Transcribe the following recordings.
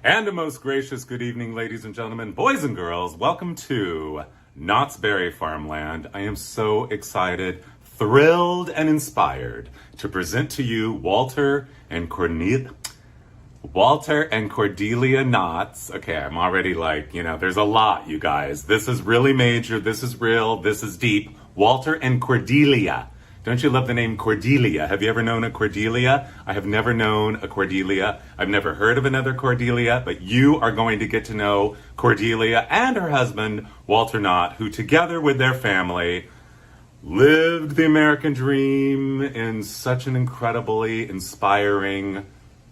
And a most gracious good evening, ladies and gentlemen, boys and girls. Welcome to Knott's BERRY FARMLAND. I am so excited, thrilled, and inspired to present to you Walter and Cordelia Knott. Okay, I'm already like, there's a lot, you guys. This is really major, this is real, this is deep. Walter and Cordelia. Don't you love the name Cordelia? Have you ever known a Cordelia? I have never known a Cordelia. I've never heard of another Cordelia, but you are going to get to know Cordelia and her husband, Walter Knott, who together with their family lived the American dream in such an incredibly inspiring,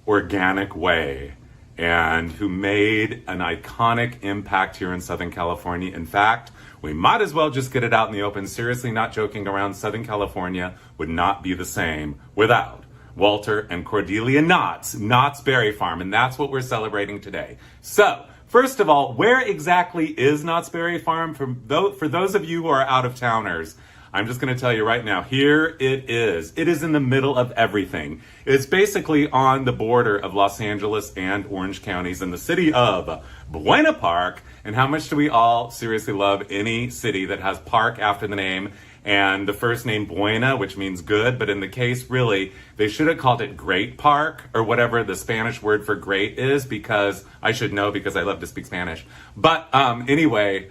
organic way, and who made an iconic impact here in Southern California. In fact, we might as well just get it out in the open. Seriously, not joking around. Southern California would not be the same without Walter and Cordelia Knott's BERRY Farm, and that's what we're celebrating today. So, first of all, where exactly is Knott's BERRY Farm? For those of you who are out-of-towners, I'm just going to tell you right now, here it is. It is in the middle of everything. It's basically on the border of Los Angeles and Orange counties in the city of Buena Park. And how much do we all seriously love any city that has park after the name and the first name Buena, which means good, but in the case, really, they should have called it Great Park or whatever the Spanish word for great is, because I should know because I love to speak Spanish. But anyway,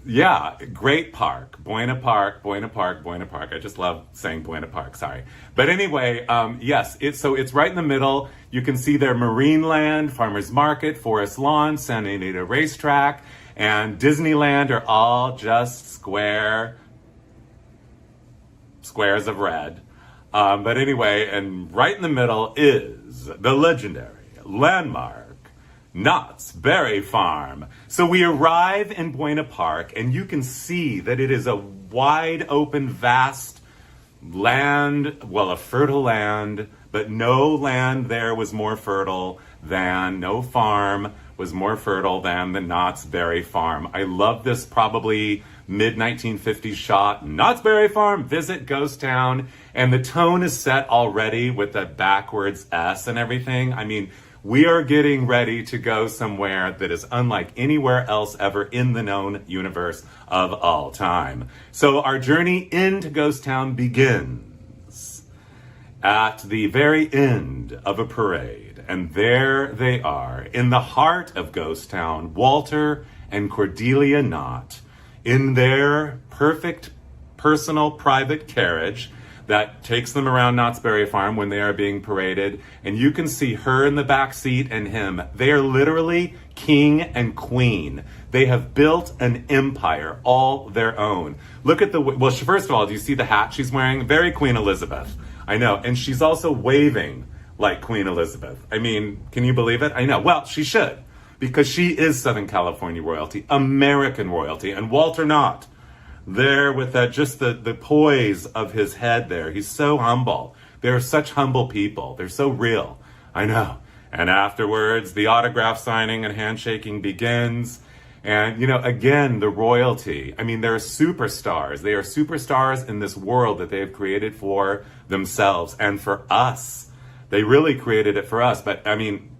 yeah, Great Park, Buena Park, Buena Park, Buena Park. I just love saying Buena Park, sorry. But anyway, yes, it's right in the middle. You can see there Marineland, Farmers Market, Forest Lawn, Santa Anita Racetrack, and Disneyland are all just squares of red. But anyway, and right in the middle is the legendary landmark Knott's BERRY Farm. So we arrive in Buena Park, and you can see that it is a wide open, vast land, well, a fertile land, but no land there was more fertile than, no farm was more fertile than the Knott's BERRY Farm. I love this probably mid-1950s shot. Knott's BERRY Farm, visit Ghost Town, and the tone is set already with the backwards S and everything. I mean, we are getting ready to go somewhere that is unlike anywhere else ever in the known universe of all time. So our journey into Ghost Town begins at the very end of a parade. And there they are, in the heart of Ghost Town, Walter and Cordelia Knott, in their perfect personal private carriage that takes them around Knott's BERRY Farm when they are being paraded. And you can see her in the back seat and him. They are literally king and queen. They have built an empire all their own. Look at well, first of all, do you see the hat she's wearing? Very Queen Elizabeth. I know. And she's also waving like Queen Elizabeth. I mean, can you believe it? I know. Well, she should, because she is Southern California royalty, American royalty. And Walter Knott, there with that, just the poise of his head there. He's so humble. They're such humble people. They're so real. I know. And afterwards, the autograph signing and handshaking begins. And, again, the royalty. I mean, they're superstars. They are superstars in this world that they have created for themselves and for us. They really created it for us. But, I mean,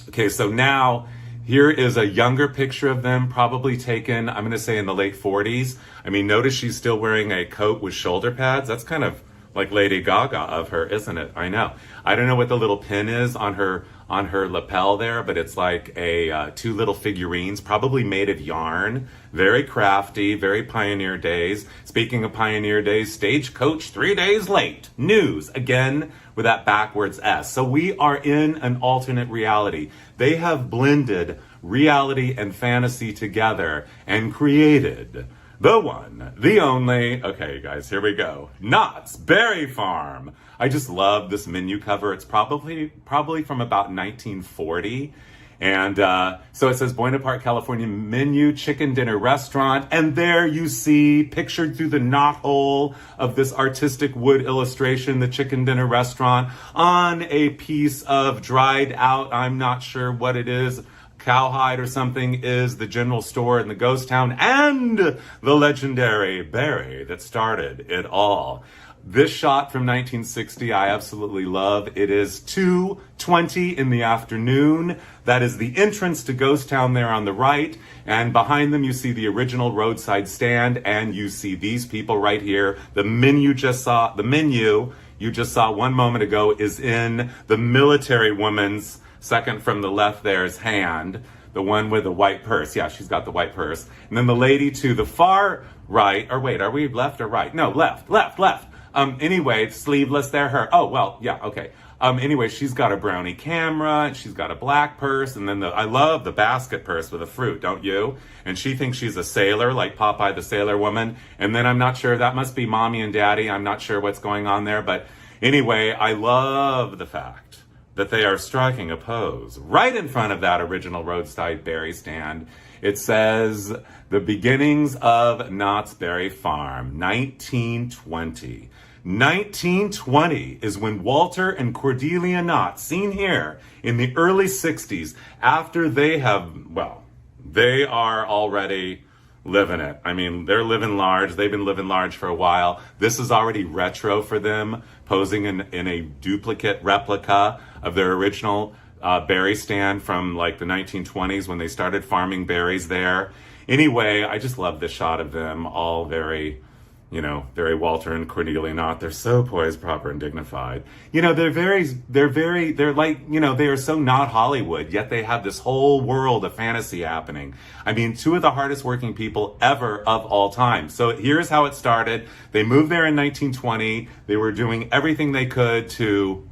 okay, so now here is a younger picture of them, probably taken, I'm going to say, in the late 40s. I mean, notice she's still wearing a coat with shoulder pads. That's kind of like Lady Gaga of her, isn't it? I know. I don't know what the little pin is on her lapel there, but it's like two little figurines, probably made of yarn. Very crafty, very pioneer days. Speaking of pioneer days, Stagecoach 3 days late. News, again, with that backwards S. So we are in an alternate reality. They have blended reality and fantasy together and created the one, the only, okay, you guys, here we go, Knott's BERRY Farm. I just love this menu cover. It's probably from about 1940. And so it says Buena Park, California menu, chicken dinner restaurant. And there you see, pictured through the knothole of this artistic wood illustration, the chicken dinner restaurant on a piece of dried out, I'm not sure what it is, cowhide or something, is the general store in the ghost town and the legendary BERRY that started it all. This shot from 1960 I absolutely love. It is 2:20 in the afternoon. That is the entrance to Ghost Town there on the right. And behind them you see the original roadside stand, and you see these people right here. The menu you just saw 1 moment ago is in the military woman's, second from the left there's hand. The one with the white purse. Yeah, she's got the white purse. And then the lady to the far right, or wait, are we left or right? No, left. Anyway, sleeveless there, her. Oh, well, yeah, okay. Anyway, she's got a brownie camera, and she's got a black purse, and then I love the basket purse with a fruit, don't you? And she thinks she's a sailor, like Popeye the Sailor Woman. And then I'm not sure, that must be mommy and daddy. I'm not sure what's going on there. But anyway, I love the fact that they are striking a pose right in front of that original roadside berry stand. It says, the beginnings of Knott's Berry Farm, 1920. 1920 is when Walter and Cordelia Knott, seen here in the early 60s, after they have, well, they are already living it. I mean, they're living large. They've been living large for a while. This is already retro for them, posing in a duplicate replica of their original berry stand from like the 1920s when they started farming berries there. Anyway, I just love this shot of them all very, very Walter and Cordelia Knott. They're so poised, proper, and dignified. They're like, they are so not Hollywood, yet they have this whole world of fantasy happening. I mean, two of the hardest working people ever of all time. So here's how it started. They moved there in 1920. They were doing everything they could to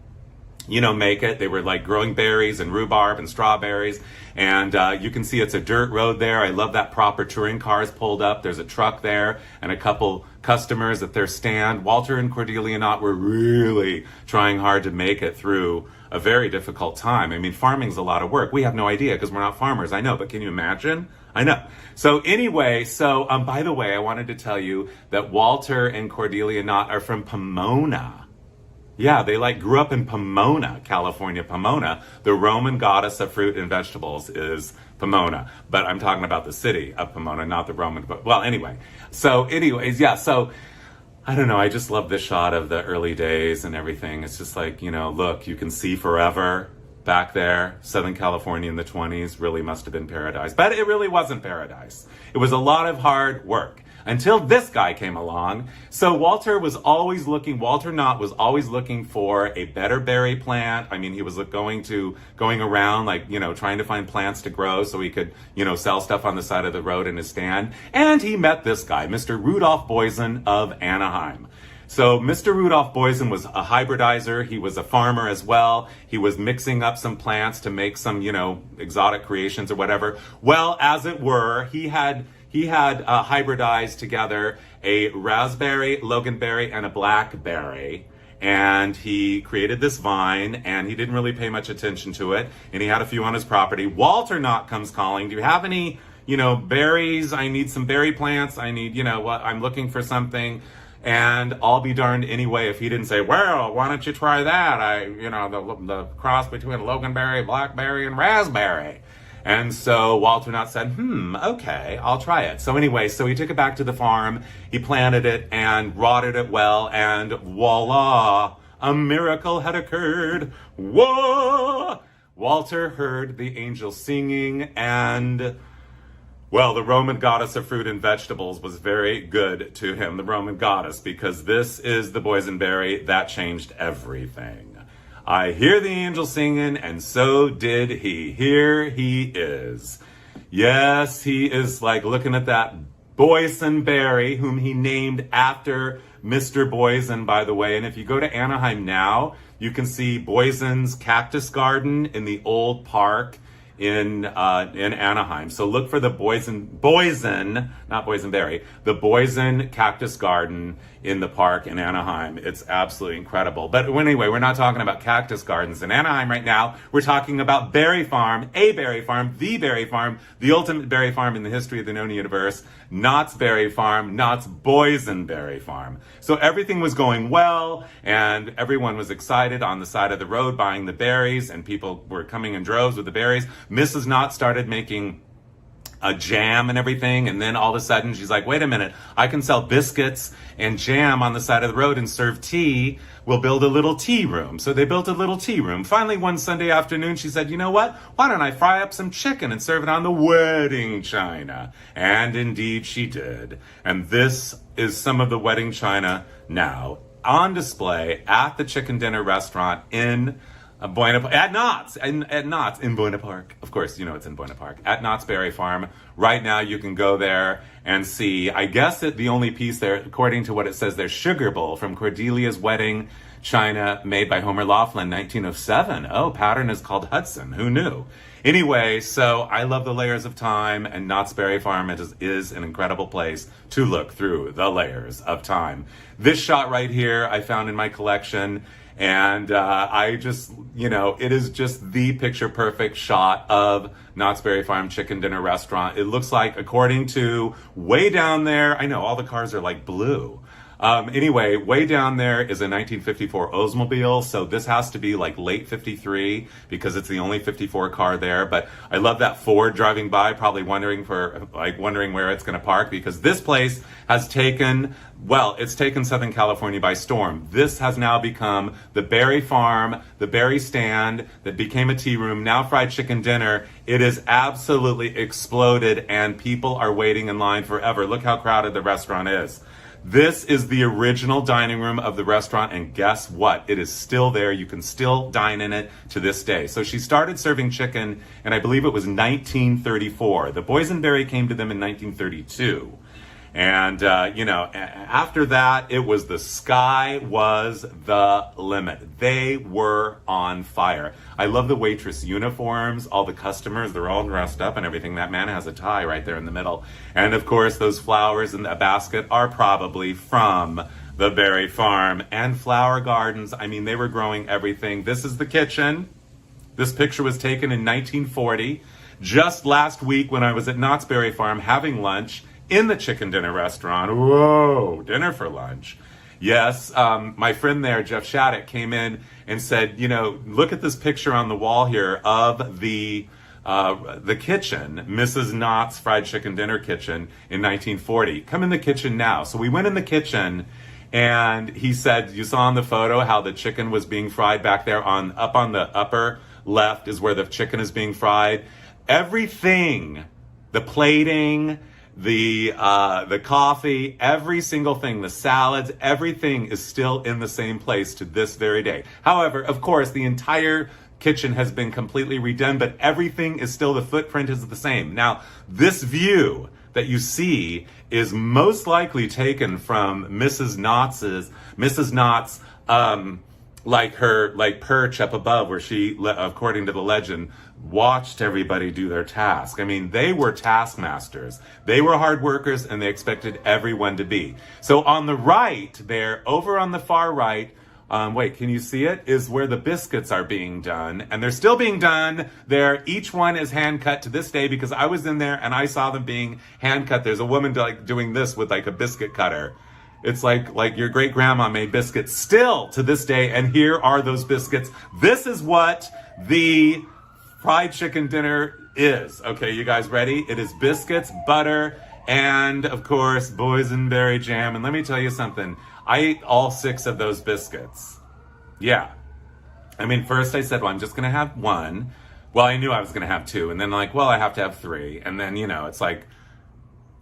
make it. They were like growing berries and rhubarb and strawberries. And you can see it's a dirt road there. I love that proper touring cars pulled up. There's a truck there and a couple customers at their stand. Walter and Cordelia Knott were really trying hard to make it through a very difficult time. I mean, farming's a lot of work. We have no idea because we're not farmers. I know, but can you imagine? I know. So anyway, by the way, I wanted to tell you that Walter and Cordelia Knott are from Pomona. Yeah, they grew up in Pomona, California. Pomona, the Roman goddess of fruit and vegetables, is Pomona. But I'm talking about the city of Pomona, not the Roman. Well, anyway. So anyways, yeah, so I don't know. I just love this shot of the early days and everything. It's just like, look, you can see forever back there. Southern California in the 20s really must have been paradise. But it really wasn't paradise. It was a lot of hard work. Until this guy came along. So Walter Knott was always looking for a better berry plant. I mean, he was going around trying to find plants to grow so he could, sell stuff on the side of the road in his stand. And he met this guy, Mr. Rudolph Boysen of Anaheim. So Mr. Rudolph Boysen was a hybridizer. He was a farmer as well. He was mixing up some plants to make some, exotic creations or whatever. Well, as it were, he had hybridized together a raspberry, loganberry, and a blackberry. And he created this vine, and he didn't really pay much attention to it. And he had a few on his property. Walter Knott comes calling, do you have any, berries? I need some berry plants. I need, I'm looking for something. And I'll be darned anyway if he didn't say, well, why don't you try that? The cross between loganberry, blackberry, and raspberry. And so Walter Knott said, okay, I'll try it. So anyway, he took it back to the farm, he planted it and rotted it well, and voila, a miracle had occurred. Whoa! Walter heard the angels singing, and, well, the Roman goddess of fruit and vegetables was very good to him, the Roman goddess, because this is the boysenberry that changed everything. I hear the angel singing, and so did he. Here he is. Yes, he is looking at that boysenberry, whom he named after Mr. Boysen, by the way. And if you go to Anaheim now, you can see Boysen's cactus garden in the old park in Anaheim. So look for the Boysen, not boysenberry, the Boysen cactus garden in the park in Anaheim. It's absolutely incredible. But anyway, we're not talking about cactus gardens in Anaheim right now. We're talking about Berry Farm, a berry farm, the ultimate berry farm in the history of the known universe, Knott's Berry Farm, Knott's Boysenberry Farm. So everything was going well, and everyone was excited on the side of the road buying the berries, and people were coming in droves with the berries. Mrs. Knott started making a jam and everything, and then all of a sudden she's like, wait a minute, I can sell biscuits and jam on the side of the road and serve tea. We'll build a little tea room. So they built a little tea room. Finally, one Sunday afternoon, she said, you know what? Why don't I fry up some chicken and serve it on the wedding china? And indeed she did. And this is some of the wedding china now on display at the chicken dinner restaurant in at Knott's in Buena Park. Of course, you know it's in Buena Park. At Knott's Berry Farm. Right now you can go there and see, I guess that the only piece there, according to what it says, there's sugar bowl from Cordelia's wedding china made by Homer Laughlin, 1907. Oh, pattern is called Hudson. Who knew? Anyway, so I love the layers of time, and Knott's Berry Farm is an incredible place to look through the layers of time. This shot right here I found in my collection. And I just, you know, it is just the picture perfect shot of Knott's Berry Farm Chicken Dinner Restaurant. It looks like, according to way down there, I know all the cars are like blue. Anyway, way down there is a 1954 Oldsmobile, so this has to be like late 53 because it's the only 54 car there. But I love that Ford driving by, probably wondering where it's going to park, because this place has taken, well, it's taken Southern California by storm. This has now become the Berry Farm, the Berry Stand that became a tea room, now fried chicken dinner. It is absolutely exploded and people are waiting in line forever. Look how crowded the restaurant is. This is the original dining room of the restaurant, and guess what? It is still there. You can still dine in it to this day. So she started serving chicken, and I believe it was 1934. The boysenberry came to them in 1932. And, you know, after that, it was the sky was the limit. They were on fire. I love the waitress uniforms, all the customers, they're all dressed up and everything. That man has a tie right there in the middle. And of course, those flowers in the basket are probably from the Berry Farm. And flower gardens, I mean, they were growing everything. This is the kitchen. This picture was taken in 1940. Just last week when I was at Knott's Berry Farm having lunch in the chicken dinner restaurant. Whoa, dinner for lunch. Yes, my friend there, Jeff Shattuck, came in and said, you know, look at this picture on the wall here of the kitchen, Mrs. Knott's fried chicken dinner kitchen in 1940. Come in the kitchen now. So we went in the kitchen, and he said, you saw in the photo how the chicken was being fried back there up on the upper left is where the chicken is being fried. Everything, the plating, the coffee, every single thing, the salads, everything is still in the same place to this very day. However, of course, the entire kitchen has been completely redone, but everything is still, the footprint is the same. Now, this view that you see is most likely taken from Mrs. Knott's, like perch up above, where she, according to the legend, watched everybody do their task. I mean, they were taskmasters. They were hard workers, and they expected everyone to be. So on the right there, over on the far right, wait, can you see it? Is where the biscuits are being done. And they're still being done there. Each one is hand cut to this day, because I was in there and I saw them being hand cut. There's a woman doing this with like a biscuit cutter. It's like your great grandma made biscuits still to this day. And here are those biscuits. This is what the fried chicken dinner is. Okay, you guys ready? It is biscuits, butter, and of course, boysenberry jam. And let me tell you something. I ate all 6 of those biscuits. Yeah. I mean, first I said, well, I'm just going to have 1. Well, I knew I was going to have 2. And then like, well, I have to have 3. And then, you know, it's like,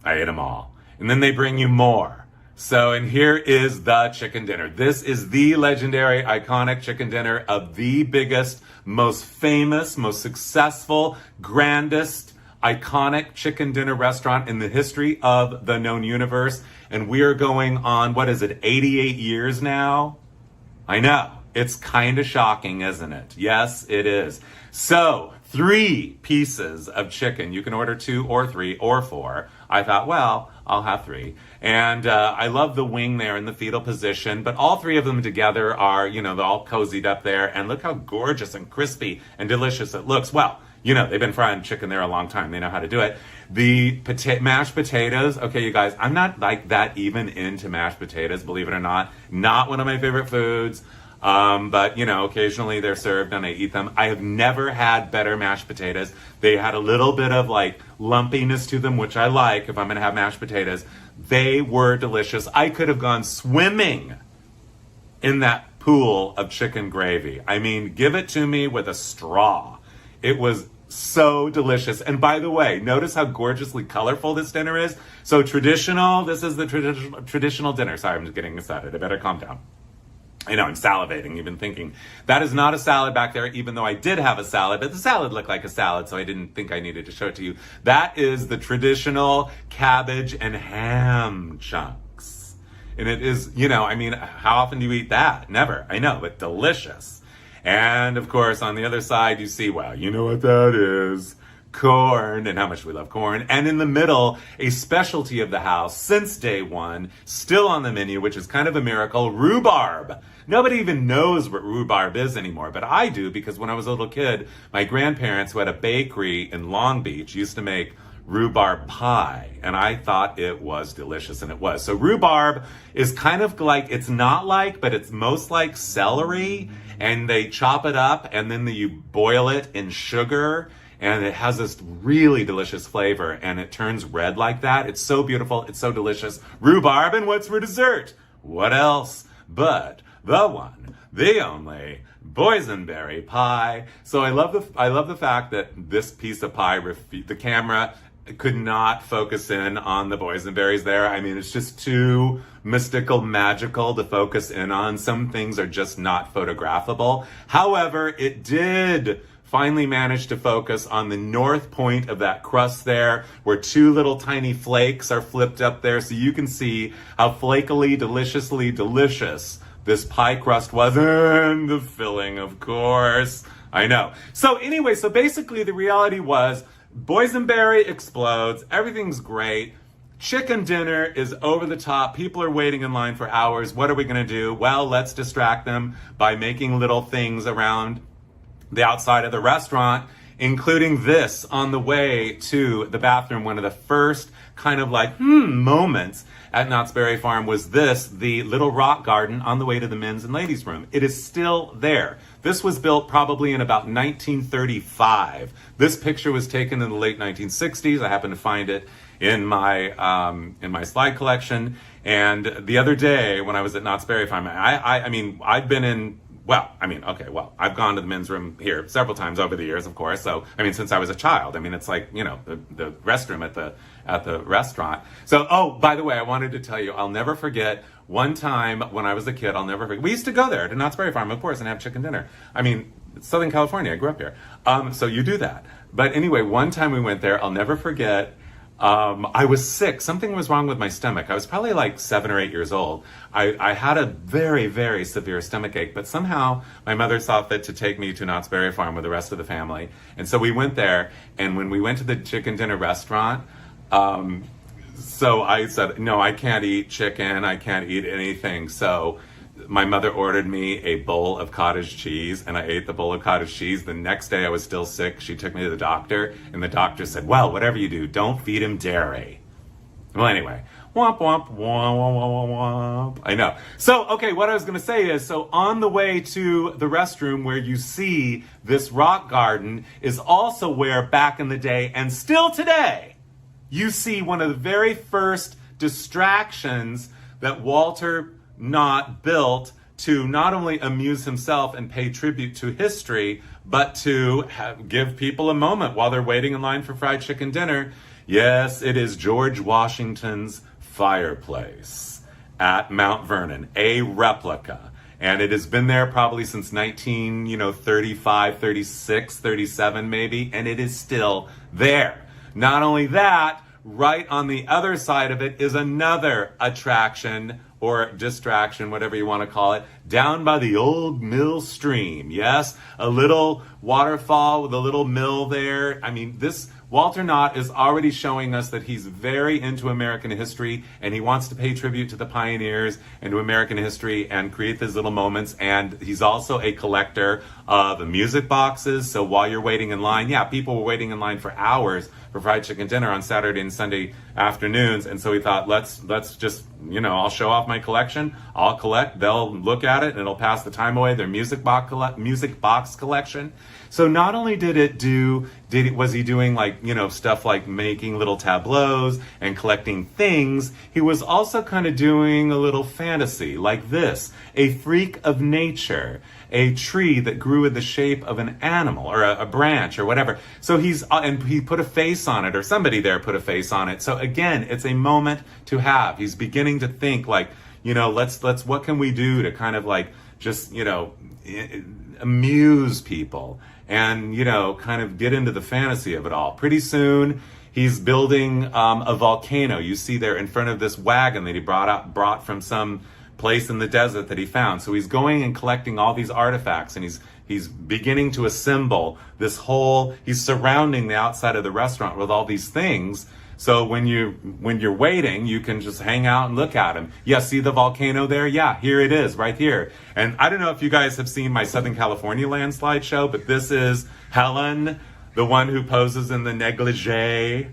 I ate them all. And then they bring you more. So, and here is the chicken dinner. This is the legendary, iconic chicken dinner of the biggest, most famous, most successful, grandest, iconic chicken dinner restaurant in the history of the known universe. And we are going on, what is it, 88 years now? I know. It's kind of shocking, isn't it? Yes, it is. So, 3 pieces of chicken. You can order 2 or 3 or 4. I thought, well, I'll have 3. And I love the wing there in the fetal position, but all 3 of them together are, you know, they're all cozied up there. And look how gorgeous and crispy and delicious it looks. Well, you know, they've been frying chicken there a long time. They know how to do it. The mashed potatoes. Okay, you guys, I'm not like that even into mashed potatoes, believe it or not. Not one of my favorite foods. But, you know, occasionally they're served and I eat them. I have never had better mashed potatoes. They had a little bit of like lumpiness to them, which I like if I'm going to have mashed potatoes. They were delicious. I could have gone swimming in that pool of chicken gravy. I mean, give it to me with a straw. It was so delicious. And by the way, notice how gorgeously colorful this dinner is. So traditional, this is the traditional dinner. Sorry, I'm just getting excited. I better calm down. I know, I'm salivating, even thinking. That is not a salad back there, even though I did have a salad, but the salad looked like a salad, so I didn't think I needed to show it to you. That is the traditional cabbage and ham chunks. And it is, you know, I mean, how often do you eat that? Never. I know, but delicious. And of course, on the other side, you see, well, you know what that is. Corn, and how much we love corn. And in the middle, a specialty of the house since day one, still on the menu, which is kind of a miracle, rhubarb. Nobody even knows what rhubarb is anymore, but I do, because when I was a little kid, my grandparents, who had a bakery in Long Beach, used to make rhubarb pie, and I thought it was delicious, and it was. So rhubarb is kind of like, it's not like, but it's most like celery, and they chop it up, and then you boil it in sugar, and it has this really delicious flavor, and it turns red like that. It's so beautiful. It's so delicious. Rhubarb, and what's for dessert? What else but the one, the only boysenberry pie. So I love the fact that this piece of pie, the camera could not focus in on the boysenberries there. I mean, it's just too mystical, magical to focus in on. Some things are just not photographable. However, it did finally managed to focus on the north point of that crust there, where two little tiny flakes are flipped up there, so you can see how flakily, deliciously delicious this pie crust was, and the filling, of course. I know. So anyway, so basically the reality was, boysenberry explodes, everything's great, chicken dinner is over the top, people are waiting in line for hours, what are we gonna do? Well, let's distract them by making little things around the outside of the restaurant, including this on the way to the bathroom. One of the first kind of like moments at Knott's Berry Farm was this, the little rock garden on the way to the men's and ladies room. It is still there. This was built probably in about 1935. This picture was taken in the late 1960s. I happened to find it in my slide collection. And the other day when I was at Knott's Berry Farm, I mean, I've been in, I've gone to the men's room here several times over the years, of course. So, I mean, since I was a child, I mean, it's like, you know, the restroom at the restaurant. So, oh, by the way, I wanted to tell you, I'll never forget one time when I was a kid, we used to go there to Knott's Berry Farm, of course, and have chicken dinner. I mean, it's Southern California, I grew up here. So you do that. But anyway, one time we went there, I'll never forget. I was sick. Something was wrong with my stomach. I was probably like 7 or 8 years old. I had a very, very severe stomach ache, but somehow my mother saw fit to take me to Knott's Berry Farm with the rest of the family. And so we went there, and when we went to the chicken dinner restaurant, so I said, no, I can't eat chicken. I can't eat anything. So my mother ordered me a bowl of cottage cheese, and I ate the bowl of cottage cheese. The next day I was still sick. She took me to the doctor, and the doctor said, well, whatever you do, don't feed him dairy. Well, anyway, womp, womp, womp, womp, womp, womp. I know. So, okay, what I was going to say is, so on the way to the restroom where you see this rock garden is also where back in the day, and still today, you see one of the very first distractions that Walter Knott built to not only amuse himself and pay tribute to history, but to give people a moment while they're waiting in line for fried chicken dinner. Yes, it is George Washington's fireplace at Mount Vernon, a replica. And it has been there probably since 1935, 36, 37 maybe, and it is still there. Not only that, right on the other side of it is another attraction or distraction, whatever you want to call it, down by the old mill stream. Yes, a little waterfall with a little mill there. I mean, this Walter Knott is already showing us that he's very into American history and he wants to pay tribute to the pioneers and to American history and create these little moments. And he's also a collector of music boxes. So while you're waiting in line, yeah, people were waiting in line for hours for fried chicken dinner on Saturday and Sunday afternoons. And so he thought, let's just, I'll show off my collection. I'll collect. They'll look at it and it'll pass the time away. Their music box collection. So not only was he doing stuff like making little tableaus and collecting things, he was also kind of doing a little fantasy like this, a freak of nature, a tree that grew in the shape of an animal or a branch or whatever. So he put a face on it, or somebody there put a face on it. So again, it's a moment to have. He's beginning to think let's what can we do to kind of just amuse people and kind of get into the fantasy of it all. Pretty soon he's building a volcano. You see there in front of this wagon that he brought from some place in the desert that he found. So he's going and collecting all these artifacts, and he's beginning to assemble this whole, he's surrounding the outside of the restaurant with all these things. So when you're waiting, you can just hang out and look at him. Yeah, see the volcano there? Yeah, here it is, right here. And I don't know if you guys have seen my Southern California landslide show, but this is Helen, the one who poses in the negligee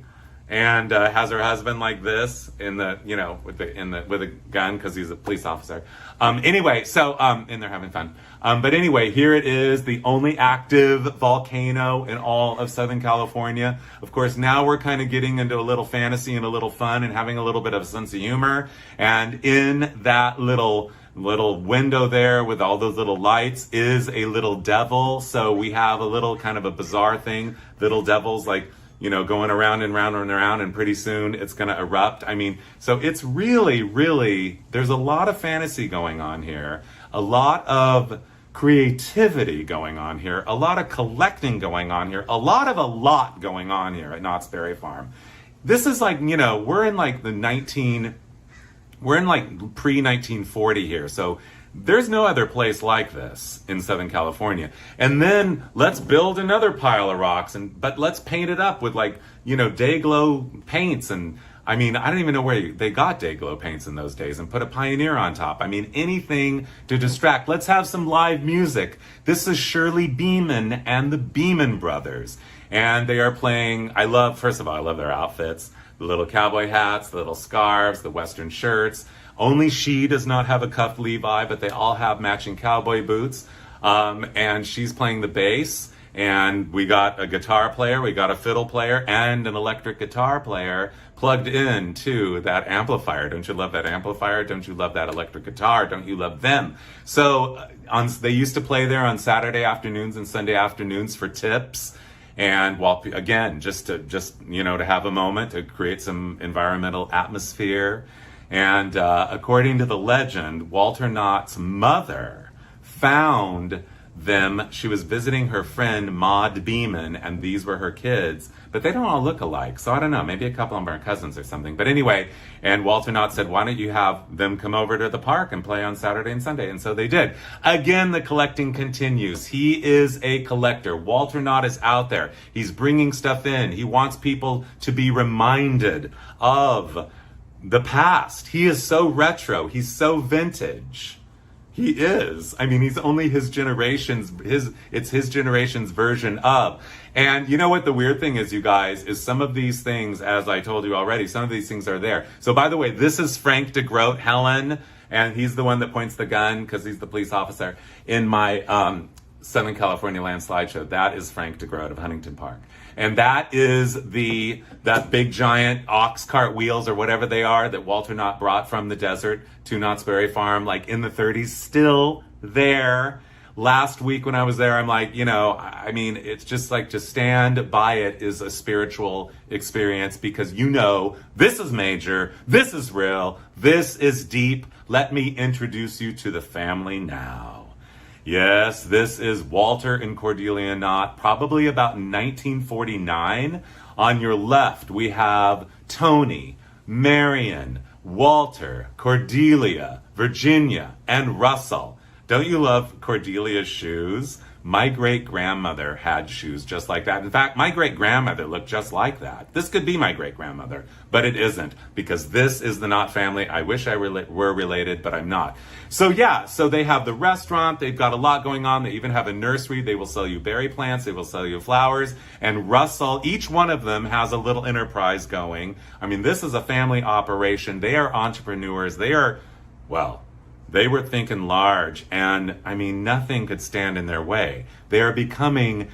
and has her husband like this with a gun because he's a police officer. Anyway, so and they're having fun. But anyway, here it is, the only active volcano in all of Southern California. Of course, now we're kind of getting into a little fantasy and a little fun and having a little bit of a sense of humor. And in that little window there with all those little lights is a little devil. So we have a little kind of a bizarre thing, little devils going around and round and around, and pretty soon it's going to erupt. I mean, so it's really, really, there's a lot of fantasy going on here, a lot of creativity going on here, a lot of collecting going on here, a lot going on here at Knott's Berry Farm. This is we're in pre-1940 here, so there's no other place like this in Southern California. And then let's build another pile of rocks, but let's paint it up with day-glow paints. And I mean, I don't even know where they got day-glow paints in those days, and put a Pioneer on top. I mean, anything to distract. Let's have some live music. This is Shirley Beeman and the Beeman Brothers. And they are playing, first of all, I love their outfits. The little cowboy hats, the little scarves, the Western shirts. Only she does not have a cuffed Levi, but they all have matching cowboy boots. And she's playing the bass. And we got a guitar player, we got a fiddle player, and an electric guitar player plugged in to that amplifier. Don't you love that amplifier? Don't you love that electric guitar? Don't you love them? So they used to play there on Saturday afternoons and Sunday afternoons for tips. And just to have a moment to create some environmental atmosphere. And according to the legend, Walter Knott's mother found them. She was visiting her friend Maud Beeman, and these were her kids, but they don't all look alike. So I don't know, maybe a couple of them are cousins or something. But anyway, and Walter Knott said, why don't you have them come over to the park and play on Saturday and Sunday? And so they did. Again, the collecting continues. He is a collector. Walter Knott is out there. He's bringing stuff in. He wants people to be reminded of the past. He is so retro. He's so vintage. He is. I mean, he's only his generation's version of. And you know what the weird thing is, you guys, is some of these things, as I told you already, some of these things are there. So by the way, this is Frank DeGroat, Helen, and he's the one that points the gun because he's the police officer in my Southern California landslide show. That is Frank DeGroat of Huntington Park. And that is that big giant ox cart wheels or whatever they are that Walter Knott brought from the desert to Knott's Berry Farm, in the 30s, still there. Last week when I was there, I'm it's just to stand by it is a spiritual experience because this is major, this is real, this is deep. Let me introduce you to the family now. Yes, this is Walter and Cordelia Knott, probably about 1949. On your left, we have Tony, Marion, Walter, Cordelia, Virginia, and Russell. Don't you love Cordelia's shoes? My great-grandmother had shoes just like that. In fact, my great-grandmother looked just like that. This could be my great-grandmother, but it isn't, because this is the Knott family. I wish I were related, but I'm not. So yeah, so they have the restaurant. They've got a lot going on. They even have a nursery. They will sell you berry plants. They will sell you flowers. And Russell, each one of them has a little enterprise going. I mean, this is a family operation. They are entrepreneurs. They are, well, they were thinking large, and I mean, nothing could stand in their way. They are becoming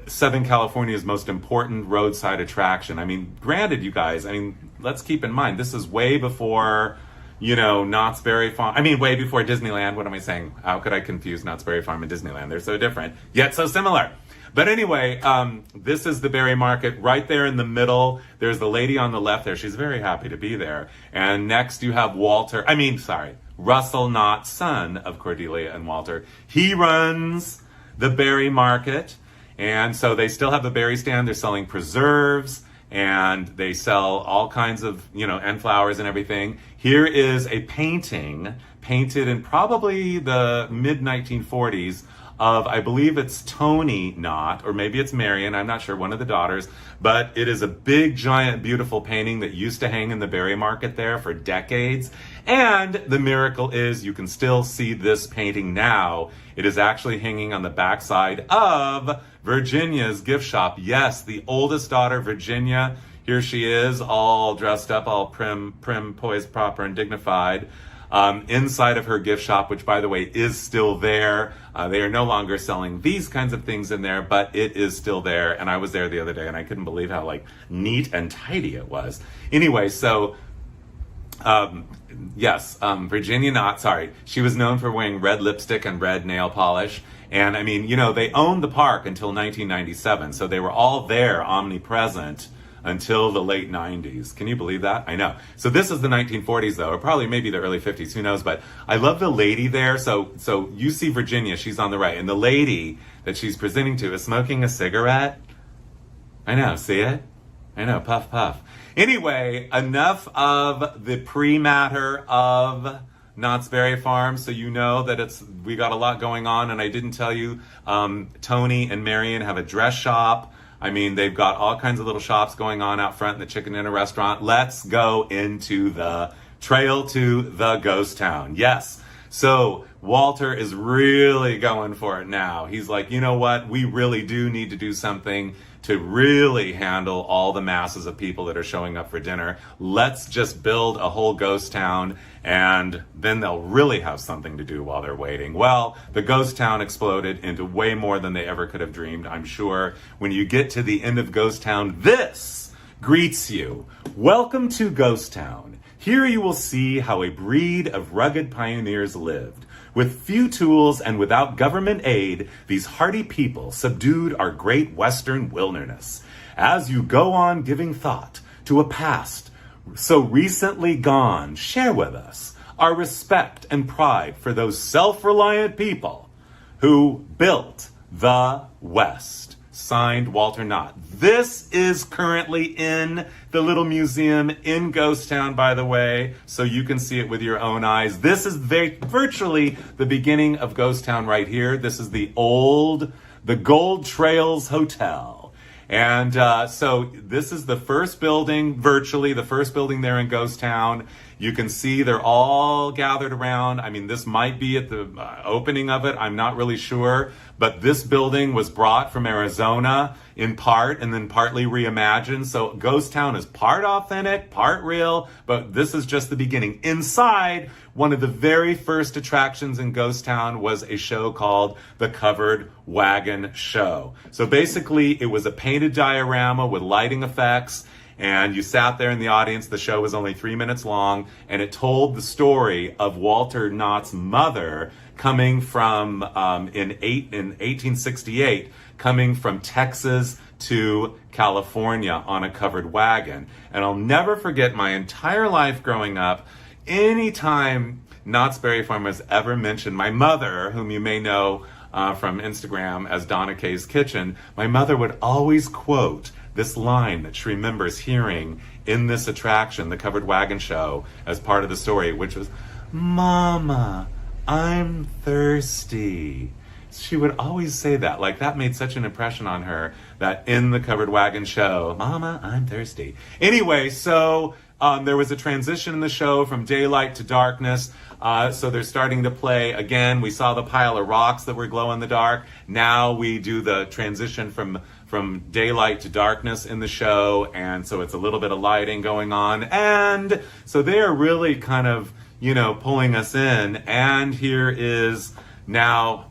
Southern California's most important roadside attraction. I mean, granted, you guys, I mean, let's keep in mind, this is way before, you know, Knott's Berry Farm. I mean, way before Disneyland. What am I saying? How could I confuse Knott's Berry Farm and Disneyland? They're so different, yet so similar. But anyway, this is the berry market right there in the middle. There's the lady on the left there. She's very happy to be there. And next you have Russell Knott, son of Cordelia and Walter. He runs the berry market. And so they still have the berry stand. They're selling preserves, and they sell all kinds of, you know, end flowers and everything. Here is a painting painted in probably the mid-1940s of, I believe it's Tony Knott, or maybe it's Marion, I'm not sure, one of the daughters, but it is a big, giant, beautiful painting that used to hang in the berry market there for decades. And the miracle is you can still see this painting now. It is actually hanging on the backside of Virginia's gift shop. Yes, the oldest daughter, Virginia, here she is, all dressed up, all prim, poised, proper, and dignified. Inside of her gift shop, which by the way is still there. They are no longer selling these kinds of things in there, but it is still there. And I was there the other day and I couldn't believe how like neat and tidy it was. Anyway, so Virginia Knott, she was known for wearing red lipstick and red nail polish. And I mean, you know, they owned the park until 1997. So they were all there, omnipresent, until the late 90s. Can you believe that? I know. So this is the 1940s though, or probably maybe the early 50s, who knows, but I love the lady there. So you see Virginia, she's on the right, and the lady that she's presenting to is smoking a cigarette. I know, see it? I know, puff, puff. Anyway, enough of the pre-matter of Knott's Berry Farm, so you know that we got a lot going on, and I didn't tell you, Tony and Marion have a dress shop. I mean, they've got all kinds of little shops going on out front in the Chicken Dinner restaurant. Let's go into the trail to the ghost town. Yes. So Walter is really going for it now. He's like, you know what? We really do need to do something to really handle all the masses of people that are showing up for dinner. Let's just build a whole ghost town, and then they'll really have something to do while they're waiting. Well, the ghost town exploded into way more than they ever could have dreamed, I'm sure. When you get to the end of Ghost Town, this greets you. Welcome to Ghost Town. Here you will see how a breed of rugged pioneers lived. With few tools and without government aid, these hardy people subdued our great western wilderness. As you go on giving thought to a past so recently gone, share with us our respect and pride for those self-reliant people who built the West. Signed, Walter Knott. This is currently in the little museum in Ghost Town, by the way, so you can see it with your own eyes. This is virtually the beginning of Ghost Town right here. This is the Gold Trails Hotel. And so this is the first building, virtually the first building there in Ghost Town. You can see they're all gathered around. I mean, this might be at the opening of it. I'm not really sure. But this building was brought from Arizona in part and then partly reimagined. So Ghost Town is part authentic, part real, but this is just the beginning. Inside, one of the very first attractions in Ghost Town was a show called the Covered Wagon Show. So basically, it was a painted diorama with lighting effects, and you sat there in the audience. The show was only 3 minutes long, and it told the story of Walter Knott's mother coming from, in 1868, coming from Texas to California on a covered wagon. And I'll never forget my entire life growing up, anytime Knott's Berry Farm was ever mentioned, my mother, whom you may know from Instagram as Donna K's Kitchen, my mother would always quote this line that she remembers hearing in this attraction, the Covered Wagon Show, as part of the story, which was, "Mama, I'm thirsty." she would always say that. Like, that made such an impression on her that in the Covered Wagon show, Mama, I'm thirsty. Anyway, so there was a transition in the show from daylight to darkness. So they're starting to play again. We saw the pile of rocks that were glow in the dark. Now we do the transition from daylight to darkness in the show, and so it's a little bit of lighting going on. And so they are really kind of, pulling us in. And here is now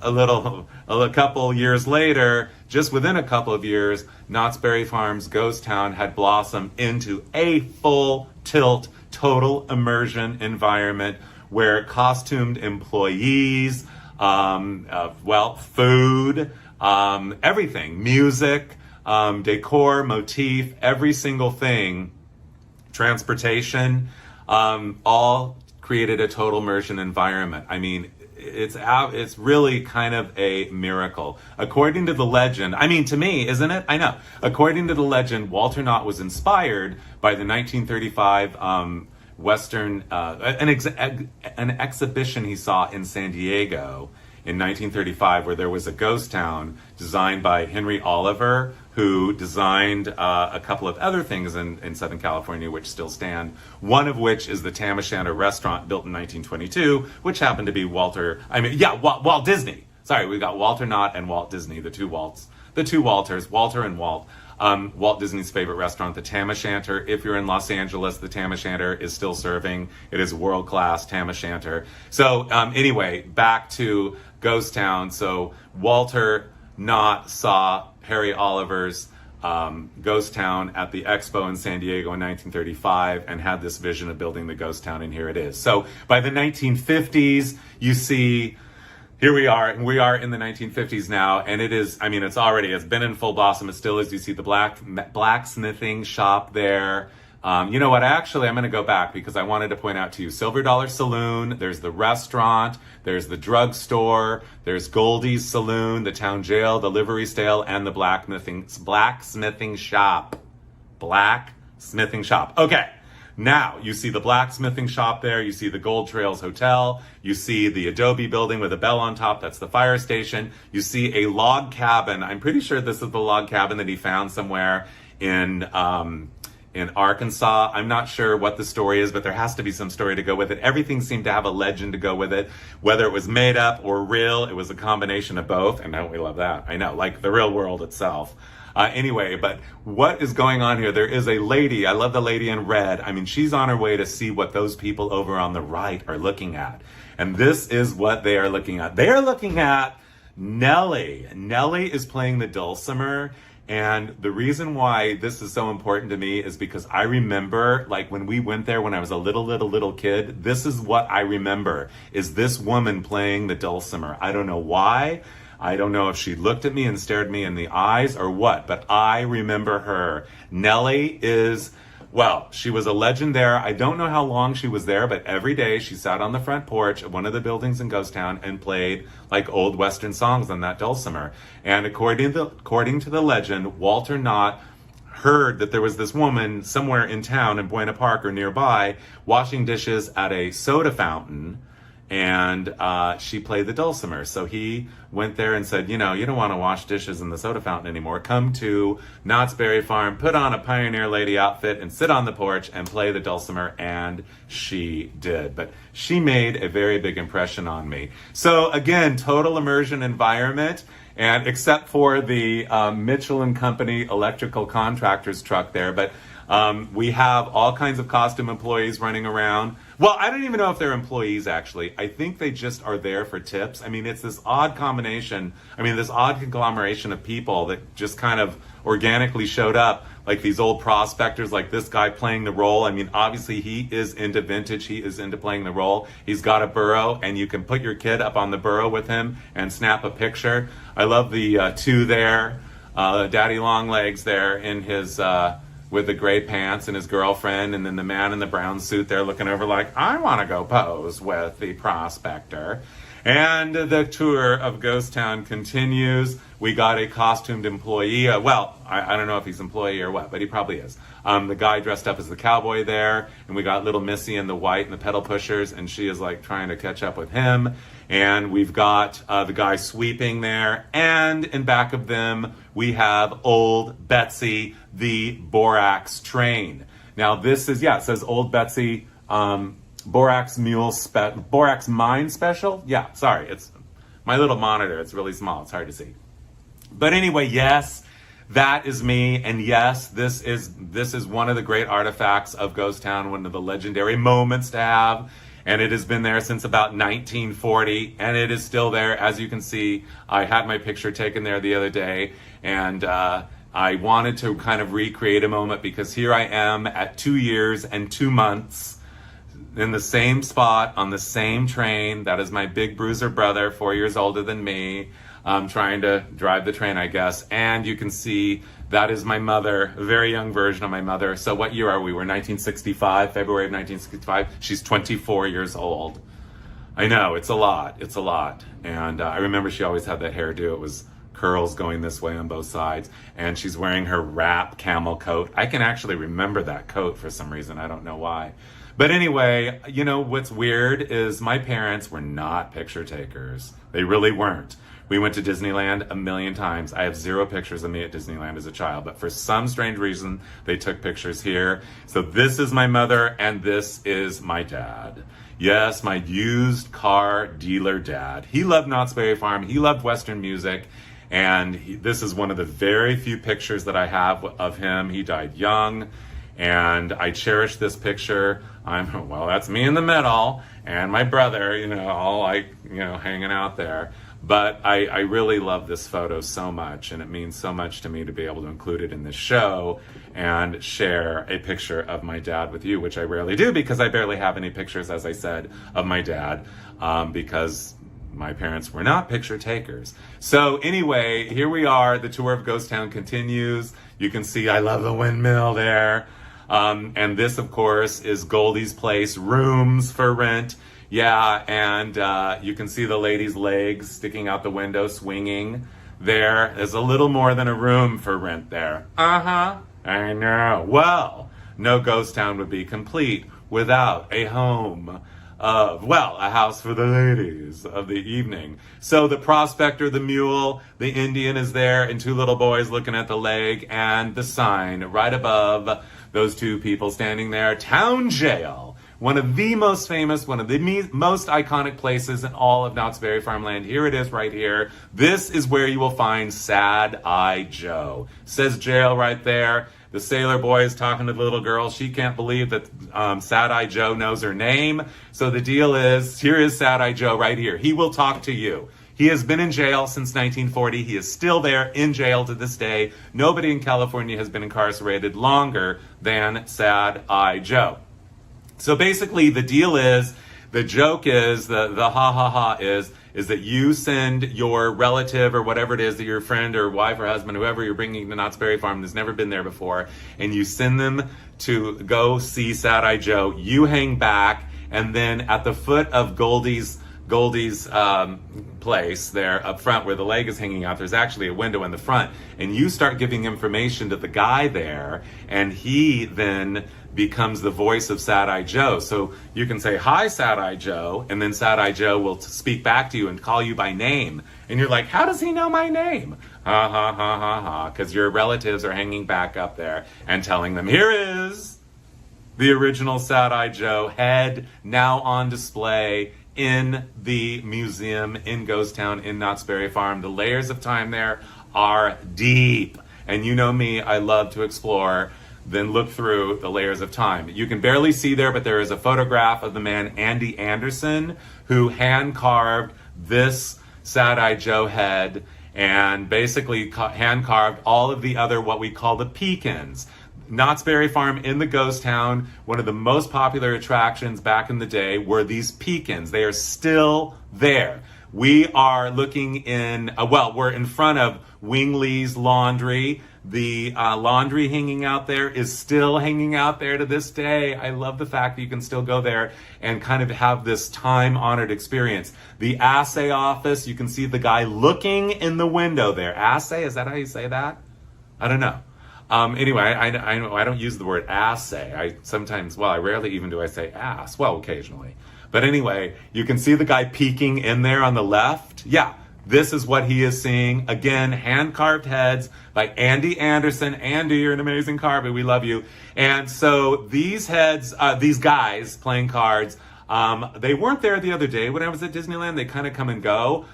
a couple years later, just within a couple of years, Knott's Berry Farm's ghost town had blossomed into a full tilt, total immersion environment where costumed employees, food, everything, music, decor, motif, every single thing, transportation, all created a total immersion environment. I mean, it's really kind of a miracle. According to the legend, to me, isn't it? I know. According to the legend, Walter Knott was inspired by the 1935 Western, an exhibition he saw in San Diego in 1935, where there was a ghost town designed by Henry Oliver, who designed a couple of other things in Southern California which still stand, one of which is the Tam O'Shanter restaurant built in 1922, which happened to be Walt Disney. Sorry, we got Walter Knott and Walt Disney, the two Walters, Walter and Walt. Walt Disney's favorite restaurant, the Tam O'Shanter. If you're in Los Angeles, the Tam O'Shanter is still serving. It is world-class Tam O'Shanter. So anyway, back to Ghost Town. So Walter Knott saw Harry Oliver's Ghost Town at the Expo in San Diego in 1935 and had this vision of building the ghost town, and here it is. So by the 1950s, you see, here we are in the 1950s now, and it's been in full blossom. It still is. You see the blacksmithing shop there. You know what? Actually, I'm going to go back because I wanted to point out to you Silver Dollar Saloon. There's the restaurant. There's the drugstore. There's Goldie's Saloon, the town jail, the livery stable, and the blacksmithing shop. Blacksmithing shop. Okay. Now, you see the blacksmithing shop there, you see the Gold Trails Hotel, you see the adobe building with a bell on top, that's the fire station, you see a log cabin. I'm pretty sure this is the log cabin that he found somewhere in Arkansas. I'm not sure what the story is, but there has to be some story to go with it. Everything seemed to have a legend to go with it. Whether it was made up or real, it was a combination of both, and don't we love that? I know, like the real world itself. Anyway, but what is going on here? There is a lady, I love the lady in red. She's on her way to see what those people over on the right are looking at. And this is what they are looking at. They are looking at Nellie. Nellie is playing the dulcimer. And the reason why this is so important to me is because I remember, like, when we went there when I was a little kid, this is what I remember, is this woman playing the dulcimer. I don't know why. I don't know if she looked at me and stared me in the eyes or what, but I remember her. Nellie she was a legend there. I don't know how long she was there, but every day she sat on the front porch of one of the buildings in Ghost Town and played like old Western songs on that dulcimer. And according to the legend, Walter Knott heard that there was this woman somewhere in town in Buena Park or nearby washing dishes at a soda fountain, and she played the dulcimer. So he went there and said, you don't want to wash dishes in the soda fountain anymore. Come to Knott's Berry Farm, put on a pioneer lady outfit, and sit on the porch and play the dulcimer. And she did. But she made a very big impression on me. So again, total immersion environment. And except for the Mitchell and Company electrical contractors truck there, but we have all kinds of costume employees running around. Well, I don't even know if they're employees, actually. I think they just are there for tips. It's this odd combination. This odd conglomeration of people that just kind of organically showed up, like these old prospectors, like this guy playing the role. Obviously he is into vintage. He is into playing the role. He's got a burro, and you can put your kid up on the burro with him and snap a picture. I love the two there, Daddy Longlegs there in his... with the gray pants and his girlfriend, and then the man in the brown suit there looking over like, I want to go pose with the prospector. And the tour of Ghost Town continues. We got a costumed employee. I don't know if he's employee or what, but he probably is. The guy dressed up as the cowboy there, and we got little Missy in the white and the pedal pushers, and she is like trying to catch up with him. And we've got the guy sweeping there, and in back of them we have Old Betsy, the borax train. Now this is, it says Old Betsy borax mine special. Yeah, sorry, it's my little monitor. It's really small. It's hard to see. But anyway, yes, that is me, and yes, this is one of the great artifacts of Ghost Town, one of the legendary moments to have. And it has been there since about 1940, and it is still there. As you can see, I had my picture taken there the other day, and I wanted to kind of recreate a moment because here I am at 2 years and 2 months in the same spot on the same train. That is my big bruiser brother, 4 years older than me, trying to drive the train, I guess. And you can see that is my mother, a very young version of my mother. So what year are we? We're 1965, February of 1965. She's 24 years old. I know, it's a lot. It's a lot. And I remember she always had that hairdo. It was curls going this way on both sides. And she's wearing her wrap camel coat. I can actually remember that coat for some reason. I don't know why. But anyway, you know, what's weird is my parents were not picture takers. They really weren't. We went to Disneyland a million times. I have 0 pictures of me at Disneyland as a child, but for some strange reason, they took pictures here. So this is my mother, and this is my dad. Yes, my used car dealer dad. He loved Knott's Berry Farm. He loved Western music, and this is one of the very few pictures that I have of him. He died young, and I cherish this picture. That's me in the middle, and my brother, all hanging out there. But I really love this photo so much, and it means so much to me to be able to include it in this show and share a picture of my dad with you, which I rarely do because I barely have any pictures, as I said, of my dad, because my parents were not picture takers. So anyway, here we are. The tour of Ghost Town continues. You can see I love the windmill there. And this, of course, is Goldie's place, rooms for rent. Yeah, and you can see the lady's legs sticking out the window, swinging there. There's a little more than a room for rent there. I know. Well, no Ghost Town would be complete without a home of, a house for the ladies of the evening. So the prospector, the mule, the Indian is there, and 2 little boys looking at the leg, and the sign right above those 2 people standing there, Town Jail. One of the most famous, one of the most iconic places in all of Knott's Berry Farmland. Here it is right here. This is where you will find Sad Eye Joe. Says jail right there. The sailor boy is talking to the little girl. She can't believe that Sad Eye Joe knows her name. So the deal is, here is Sad Eye Joe right here. He will talk to you. He has been in jail since 1940. He is still there in jail to this day. Nobody in California has been incarcerated longer than Sad Eye Joe. So basically the deal is, the joke is, the ha is that you send your relative or whatever it is that your friend or wife or husband, whoever you're bringing to Knott's Berry Farm that's never been there before, and you send them to go see Sad Eye Joe. You hang back, and then at the foot of Goldie's place there up front where the leg is hanging out, there's actually a window in the front, and you start giving information to the guy there, and he then becomes the voice of Sad Eye Joe. So you can say, "Hi, Sad Eye Joe," and then Sad Eye Joe will speak back to you and call you by name. And you're like, how does he know my name? Ha ha ha ha ha, because your relatives are hanging back up there and telling them, here is the original Sad Eye Joe head, now on display in the museum in Ghost Town in Knott's Berry Farm. The layers of time there are deep. And you know me, I love to explore, then look through the layers of time. You can barely see there, but there is a photograph of the man Andy Anderson, who hand-carved this Sad Eye Joe head and basically hand-carved all of the other, what we call the pecans. Knott's Berry Farm in the ghost town, one of the most popular attractions back in the day were these pecans. They are still there. We are looking in, we're in front of Wingley's Laundry. The laundry hanging out there is still hanging out there to this day. I love the fact that you can still go there and kind of have this time-honored experience. The assay office, you can see the guy looking in the window there. Assay, is that how you say that? I don't know. Anyway, I don't use the word assay. I rarely even do I say ass. Well, occasionally. But anyway, you can see the guy peeking in there on the left. Yeah. This is what he is seeing. Again, hand-carved heads by Andy Anderson. Andy, you're an amazing carver. We love you. And so these heads, these guys playing cards, they weren't there the other day when I was at Disneyland. They kind of come and go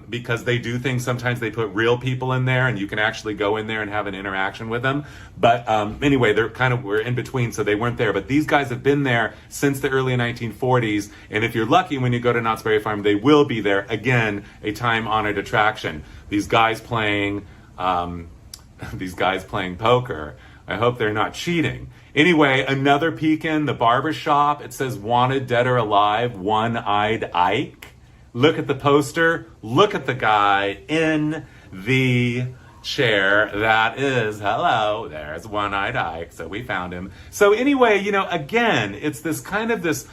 because they do things. Sometimes they put real people in there and you can actually go in there and have an interaction with them. But anyway, we're in between, so they weren't there. But these guys have been there since the early 1940s. And if you're lucky, when you go to Knott's Berry Farm, they will be there. Again, a time-honored attraction. These guys playing poker. I hope they're not cheating. Anyway, another peek in the barber shop. It says wanted, dead or alive, one-eyed Ike. Look at the poster. Look at the guy in the chair. That is, hello, there's one-eyed Ike. So we found him. So anyway, again, it's this kind of this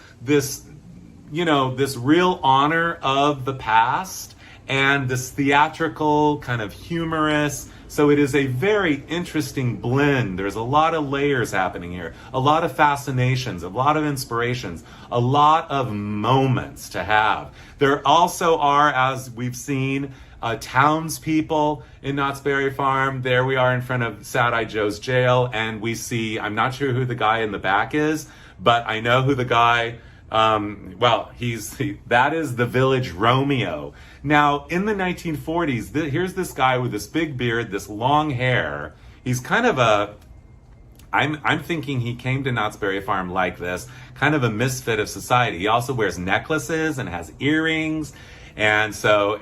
real honor of the past and this theatrical kind of humorous. So it is a very interesting blend. There's a lot of layers happening here, a lot of fascinations, a lot of inspirations, a lot of moments to have. There also are, as we've seen, townspeople in Knott's Berry Farm. There we are in front of Sad Eye Joe's jail, and we see, I'm not sure who the guy in the back is, but I know who the guy, that is the Village Romeo. Now, in the 1940s, here's this guy with this big beard, this long hair. He's kind of I'm thinking he came to Knott's Berry Farm like this, kind of a misfit of society. He also wears necklaces and has earrings. And so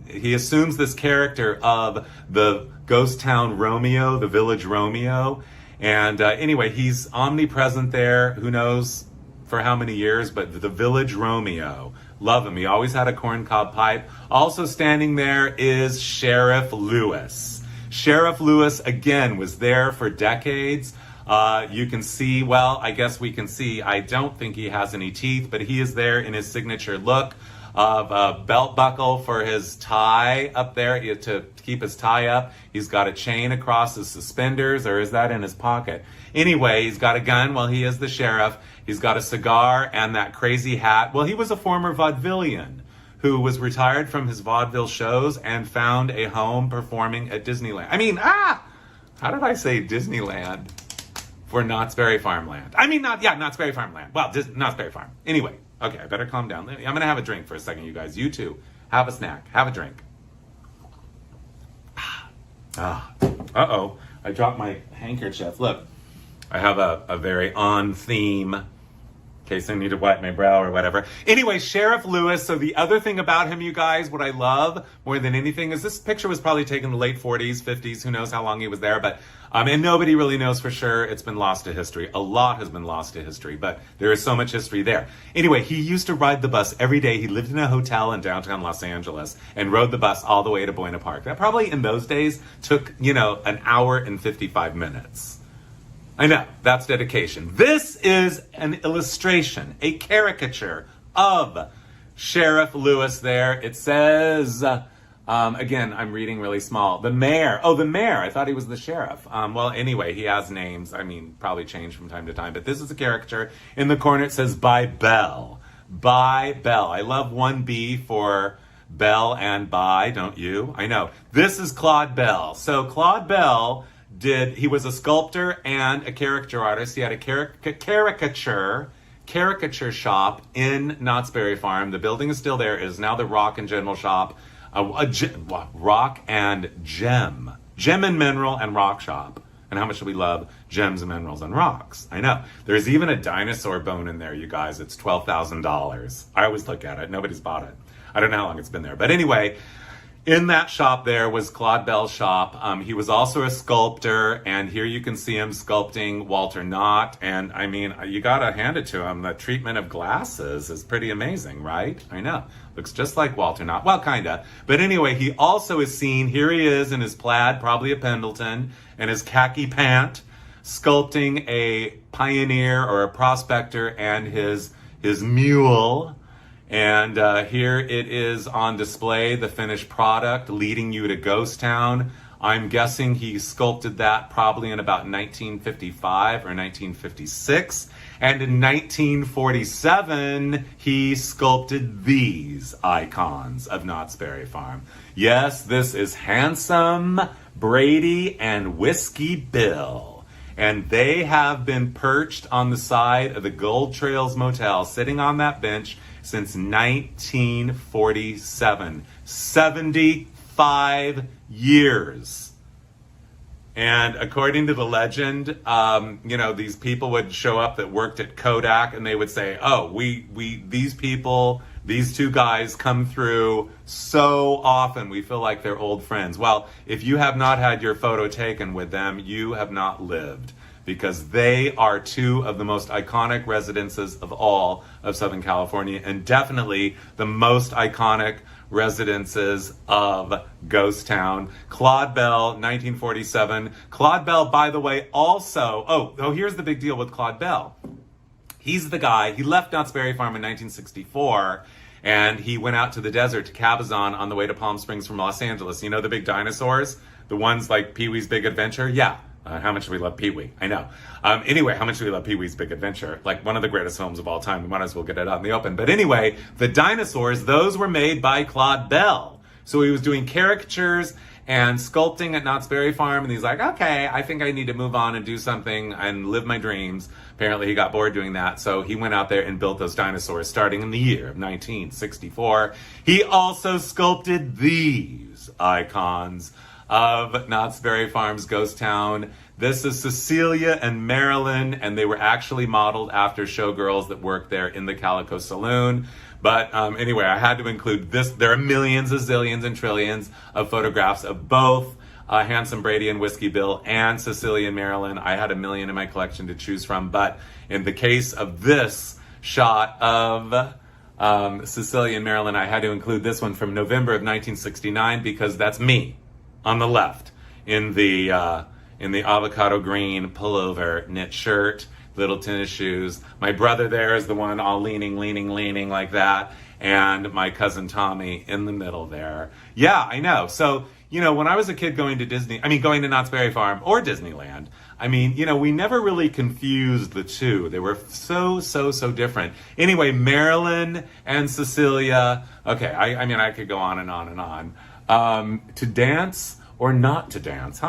he assumes this character of the ghost town Romeo, the Village Romeo. And anyway, he's omnipresent there. Who knows for how many years, but the Village Romeo. Love him. He always had a corncob pipe. Also standing there is Sheriff Lewis. Sheriff Lewis, again, was there for decades. You can see, I guess we can see, I don't think he has any teeth, but he is there in his signature look of a belt buckle for his tie up there to keep his tie up. He's got a chain across his suspenders, or is that in his pocket? Anyway, he's got a gun. Well, he is the sheriff. He's got a cigar and that crazy hat. Well, he was a former vaudevillian who was retired from his vaudeville shows and found a home performing at Disneyland. How did I say Disneyland for Knott's Berry Farmland? Knott's Berry Farmland. Well, Knott's Berry Farm. Anyway, okay, I better calm down. I'm going to have a drink for a second, you guys. You too. Have a snack. Have a drink. Uh-oh. I dropped my handkerchief. Look, I have a very on-theme, in case I need to wipe my brow or whatever. Anyway, Sheriff Lewis. So the other thing about him, you guys, what I love more than anything is this picture was probably taken in the late 40s, 50s. Who knows how long he was there, but and nobody really knows for sure. It's been lost to history. A lot has been lost to history, but there is so much history there. Anyway, he used to ride the bus every day. He lived in a hotel in downtown Los Angeles and rode the bus all the way to Buena Park. That probably in those days took, an hour and 55 minutes. I know, that's dedication. This is an illustration, a caricature of Sheriff Lewis there. It says, again, I'm reading really small. The mayor. Oh, the mayor. I thought he was the sheriff. Anyway, he has names. Probably change from time to time. But this is a caricature. In the corner, it says, by Belle. By Belle. I love 1B for Belle and by, don't you? I know. This is Claude Bell. So Claude Bell he was a sculptor and a caricature artist. He had a caricature shop in Knott's Berry Farm. The building is still there. It is now the Rock and General Shop. Rock and Gem and Mineral and Rock Shop. And how much do we love gems and minerals and rocks? I know. There's even a dinosaur bone in there, you guys. It's $12,000. I always look at it. Nobody's bought it. I don't know how long it's been there. But anyway, In that shop there was Claude Bell's shop. He was also a sculptor, and here you can see him sculpting Walter Knott. And I mean, you gotta hand it to him. The treatment of glasses is pretty amazing, right? I know. Looks just like Walter Knott. Well, kinda. But anyway, he also is seen, here he is in his plaid, probably a Pendleton, and his khaki pant, sculpting a pioneer or a prospector and his mule. And here it is on display, the finished product leading you to Ghost Town. I'm guessing he sculpted that probably in about 1955 or 1956. And in 1947, he sculpted these icons of Knott's Berry Farm. Yes, this is Handsome, Brady, and Whiskey Bill. And they have been perched on the side of the Gold Trails Motel, sitting on that bench since 1947. 75 years. And according to the legend, these people would show up that worked at Kodak, and they would say, oh, these people, these two guys come through so often, we feel like they're old friends. Well, if you have not had your photo taken with them, you have not lived, because they are two of the most iconic residences of all of Southern California, and definitely the most iconic residences of Ghost Town. Claude Bell, 1947. Claude Bell, by the way, also, here's the big deal with Claude Bell. He's the guy, he left Knott's Berry Farm in 1964, and he went out to the desert to Cabazon on the way to Palm Springs from Los Angeles. You know the big dinosaurs? The ones like Pee-wee's Big Adventure? Yeah. How much do we love Pee-wee? I know. Anyway, how much do we love Pee-wee's Big Adventure? Like one of the greatest films of all time. We might as well get it out in the open. But anyway, the dinosaurs, those were made by Claude Bell. So he was doing caricatures and sculpting at Knott's Berry Farm. And he's like, okay, I think I need to move on and do something and live my dreams. Apparently he got bored doing that. So he went out there and built those dinosaurs starting in the year of 1964. He also sculpted these icons of Knott's Berry Farm's Ghost Town. This is Cecilia and Marilyn, and they were actually modeled after showgirls that worked there in the Calico Saloon. But anyway, I had to include this. There are millions, a zillions, and trillions of photographs of both Handsome Brady and Whiskey Bill and Cecilia and Marilyn. I had a million in my collection to choose from, but in the case of this shot of Cecilia and Marilyn, I had to include this one from November of 1969 because that's me on the left in the avocado green pullover knit shirt, little tennis shoes. My brother there is the one all leaning like that, and my cousin Tommy in the middle there. Yeah, I know. So, when I was a kid going to Knott's Berry Farm or Disneyland, we never really confused the two. They were so different. Anyway, Marilyn and Cecilia, okay, I could go on and on and on. To dance or not to dance,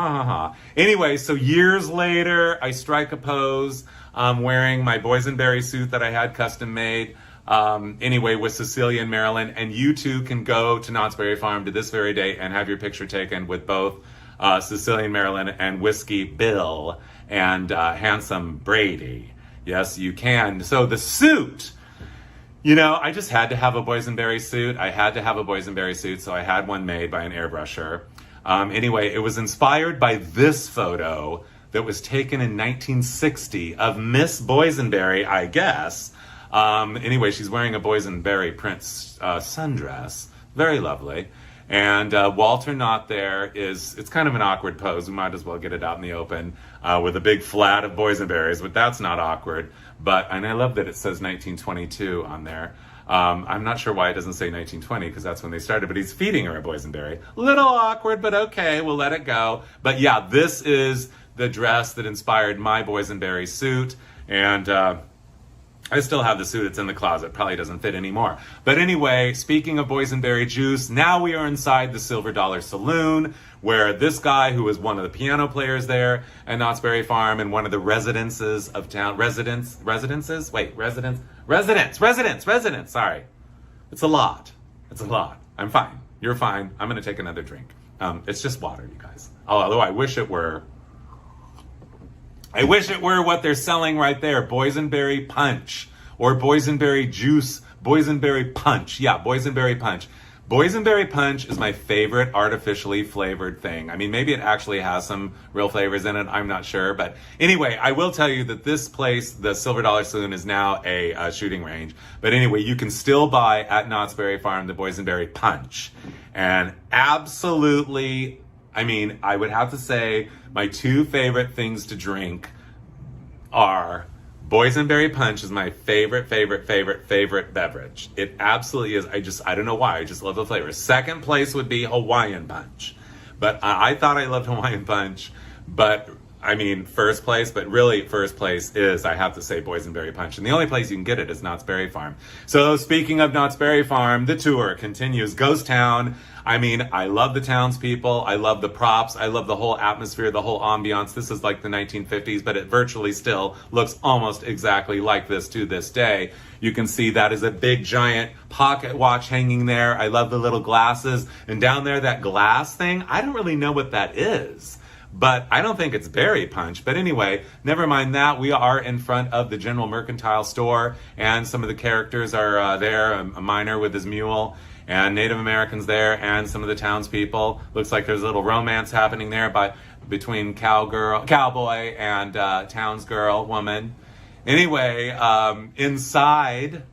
Anyway, so years later, I strike a pose, wearing my boysenberry suit that I had custom made, with Cecilia and Marilyn, and you too can go to Knott's Berry Farm to this very day and have your picture taken with both Cecilia and Marilyn and Whiskey Bill and Handsome Brady. Yes, you can. So the suit, I just had to have a boysenberry suit. I had to have a boysenberry suit, so I had one made by an airbrusher. It was inspired by this photo that was taken in 1960 of Miss Boysenberry, I guess. She's wearing a boysenberry print sundress. Very lovely. And Walter Knott there it's kind of an awkward pose. We might as well get it out in the open with a big flat of boysenberries, but that's not awkward. And I love that it says 1922 on there. I'm not sure why it doesn't say 1920, because that's when they started, but he's feeding her a boysenberry. Little awkward, but okay, we'll let it go. But yeah, this is the dress that inspired my boysenberry suit, and I still have the suit. It's in the closet. Probably doesn't fit anymore. But anyway, speaking of boysenberry juice, now we are inside the Silver Dollar Saloon, where this guy, who was one of the piano players there at Knott's Berry Farm and one of the residences of town, residents, sorry. It's a lot. I'm fine. You're fine. I'm going to take another drink. It's just water, you guys. Although I wish it were what they're selling right there. Boysenberry punch or boysenberry juice, boysenberry punch. Yeah, boysenberry punch. Boysenberry Punch is my favorite artificially flavored thing. I mean, maybe it actually has some real flavors in it. I'm not sure. But anyway, I will tell you that this place, the Silver Dollar Saloon, is now a shooting range. But anyway, you can still buy at Knott's Berry Farm the Boysenberry Punch. And absolutely, I mean, I would have to say my two favorite things to drink are Boysenberry Punch is my favorite beverage. It absolutely is. I don't know why. I just love the flavor. Second place would be Hawaiian Punch. But I thought I loved Hawaiian Punch. But, I mean, first place. But really, first place is, I have to say, Boysenberry Punch. And the only place you can get it is Knott's Berry Farm. So, speaking of Knott's Berry Farm, the tour continues. Ghost Town. I mean, I love the townspeople. I love the props. I love the whole atmosphere, the whole ambiance. This is like the 1950s, but it virtually still looks almost exactly like this to this day. You can see that is a big, giant pocket watch hanging there. I love the little glasses. And down there, that glass thing, I don't really know what that is. But I don't think it's Berry Punch. But anyway, never mind that. We are in front of the General Mercantile store, and some of the characters are there, a miner with his mule, and Native Americans there, and some of the townspeople. Looks like there's a little romance happening there between cowboy and townsgirl woman. Anyway, inside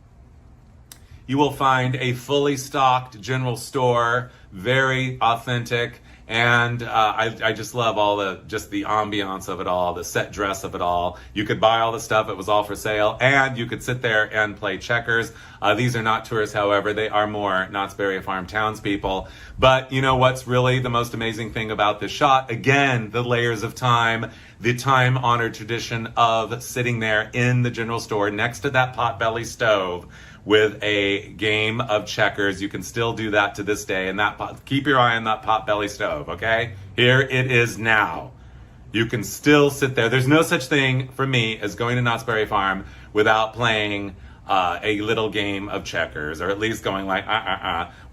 you will find a fully stocked general store, very authentic. And I just love all the ambiance of it all, the set dress of it all. You could buy all the stuff. It was all for sale. And you could sit there and play checkers. These are not tourists, however. They are more Knott's Berry Farm townspeople. But you know what's really the most amazing thing about this shot? Again, the layers of time, the time-honored tradition of sitting there in the general store next to that potbelly stove with a game of checkers. You can still do that to this day. And keep your eye on that potbelly stove, okay? Here it is now. You can still sit there. There's no such thing for me as going to Knott's Berry Farm without playing a little game of checkers, or at least going like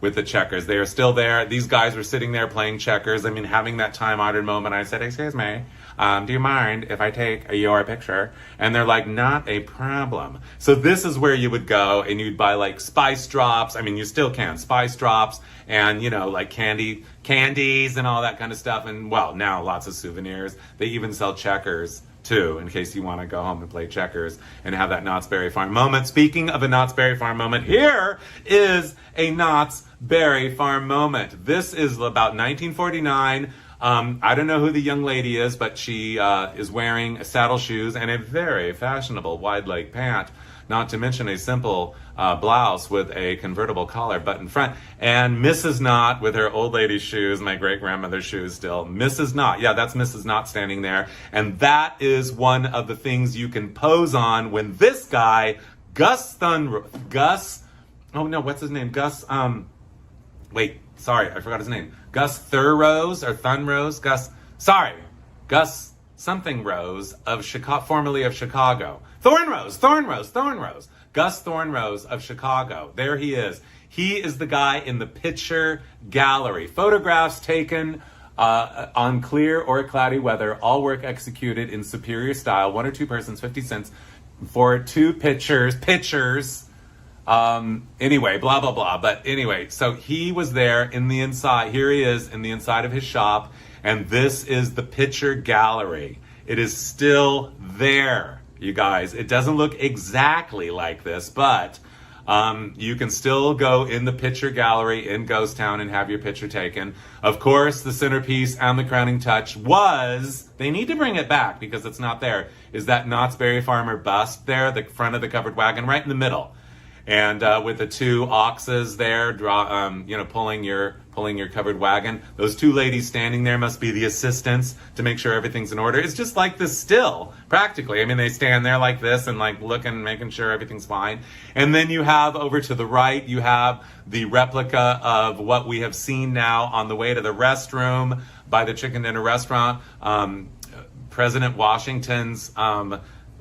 with the checkers. They are still there. These guys were sitting there playing checkers. I mean, having that time-honored moment. I said, "Excuse me, do you mind if I take your picture?" And they're like, "Not a problem." So this is where you would go and you'd buy like spice drops. I mean, you still can, spice drops, and you know, like candies and all that kind of stuff. And well, now lots of souvenirs. They even sell checkers too, in case you want to go home and play checkers and have that Knott's Berry Farm moment. Speaking of a Knott's Berry Farm moment, here is a Knott's Berry Farm moment. This is about 1949. I don't know who the young lady is, but she is wearing saddle shoes and a very fashionable wide leg pant, not to mention a simple blouse with a convertible collar button front. And Mrs. Knott with her old lady shoes, my great-grandmother's shoes still. Mrs. Knott, yeah, that's Mrs. Knott standing there. And that is one of the things you can pose on when this guy, what's his name? Sorry, I forgot his name. Gus Thurrose or Thunrose? Gus something Rose of Chicago, formerly of Chicago. Thornrose. Gus Thornrose of Chicago. There he is. He is the guy in the picture gallery. Photographs taken on clear or cloudy weather, all work executed in superior style. 1 or 2 persons, 50 cents for 2 pictures. Anyway, blah, blah, blah. But anyway, so he was there in the inside. Here he is in the inside of his shop. And this is the picture gallery. It is still there, you guys. It doesn't look exactly like this, but you can still go in the picture gallery in Ghost Town and have your picture taken. Of course, the centerpiece and the crowning touch was, they need to bring it back because it's not there, is that Knott's Berry Farmer bust there, the front of the covered wagon, right in the middle. And with the 2 oxes there, pulling your covered wagon. Those 2 ladies standing there must be the assistants to make sure everything's in order. It's just like this still, practically. I mean, they stand there like this and like looking, making sure everything's fine. And then you have over to the right, you have the replica of what we have seen now on the way to the restroom by the Chicken Dinner restaurant. President Washington's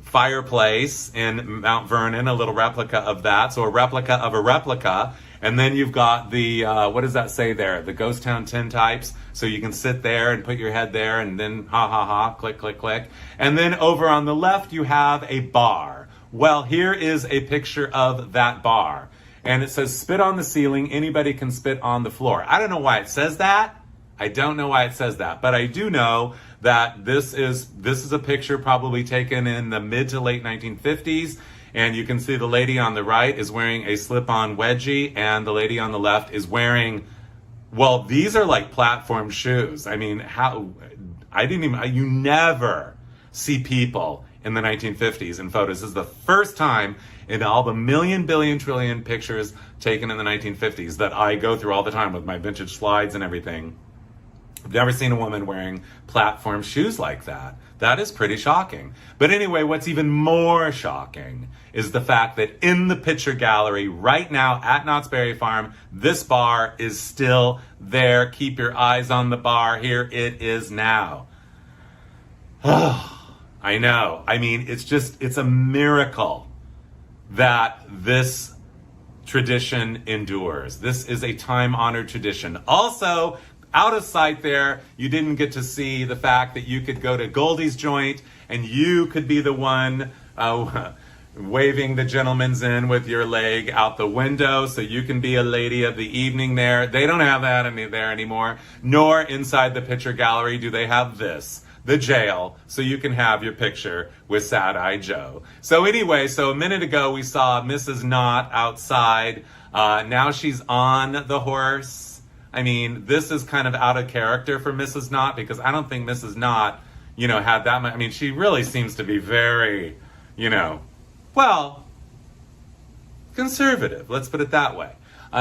fireplace in Mount Vernon, a little replica of that. So a replica of a replica. And then you've got the, what does that say there? The Ghost Town tintypes. So you can sit there and put your head there and then ha ha ha, click, click, click. And then over on the left, you have a bar. Well, here is a picture of that bar. and it says spit on the ceiling, anybody can spit on the floor. I don't know why it says that. I don't know why it says that, but I do know that this is a picture probably taken in the mid to late 1950s, and you can see the lady on the right is wearing a slip-on wedgie, and the lady on the left is wearing, well, these are like platform shoes. I mean, you never see people in the 1950s in photos. This is the first time in all the million, billion, trillion pictures taken in the 1950s that I go through all the time with my vintage slides and everything. I've never seen a woman wearing platform shoes like that. That is pretty shocking. But anyway, what's even more shocking is the fact that in the picture gallery right now at Knott's Berry Farm, this bar is still there. Keep your eyes on the bar. Here it is now. Oh, I know. I mean, it's a miracle that this tradition endures. This is a time-honored tradition. Also, out of sight there, you didn't get to see the fact that you could go to Goldie's joint and you could be the one waving the gentleman's in with your leg out the window, so you can be a lady of the evening there. They don't have that there anymore. Nor inside the picture gallery do they have this, the jail, so you can have your picture with Sad-Eye Joe. So anyway, so a minute ago we saw Mrs. Knott outside. Now she's on the horse. I mean, this is kind of out of character for Mrs. Knott, because I don't think Mrs. Knott, had that much. I mean, she really seems to be very, well, conservative. Let's put it that way.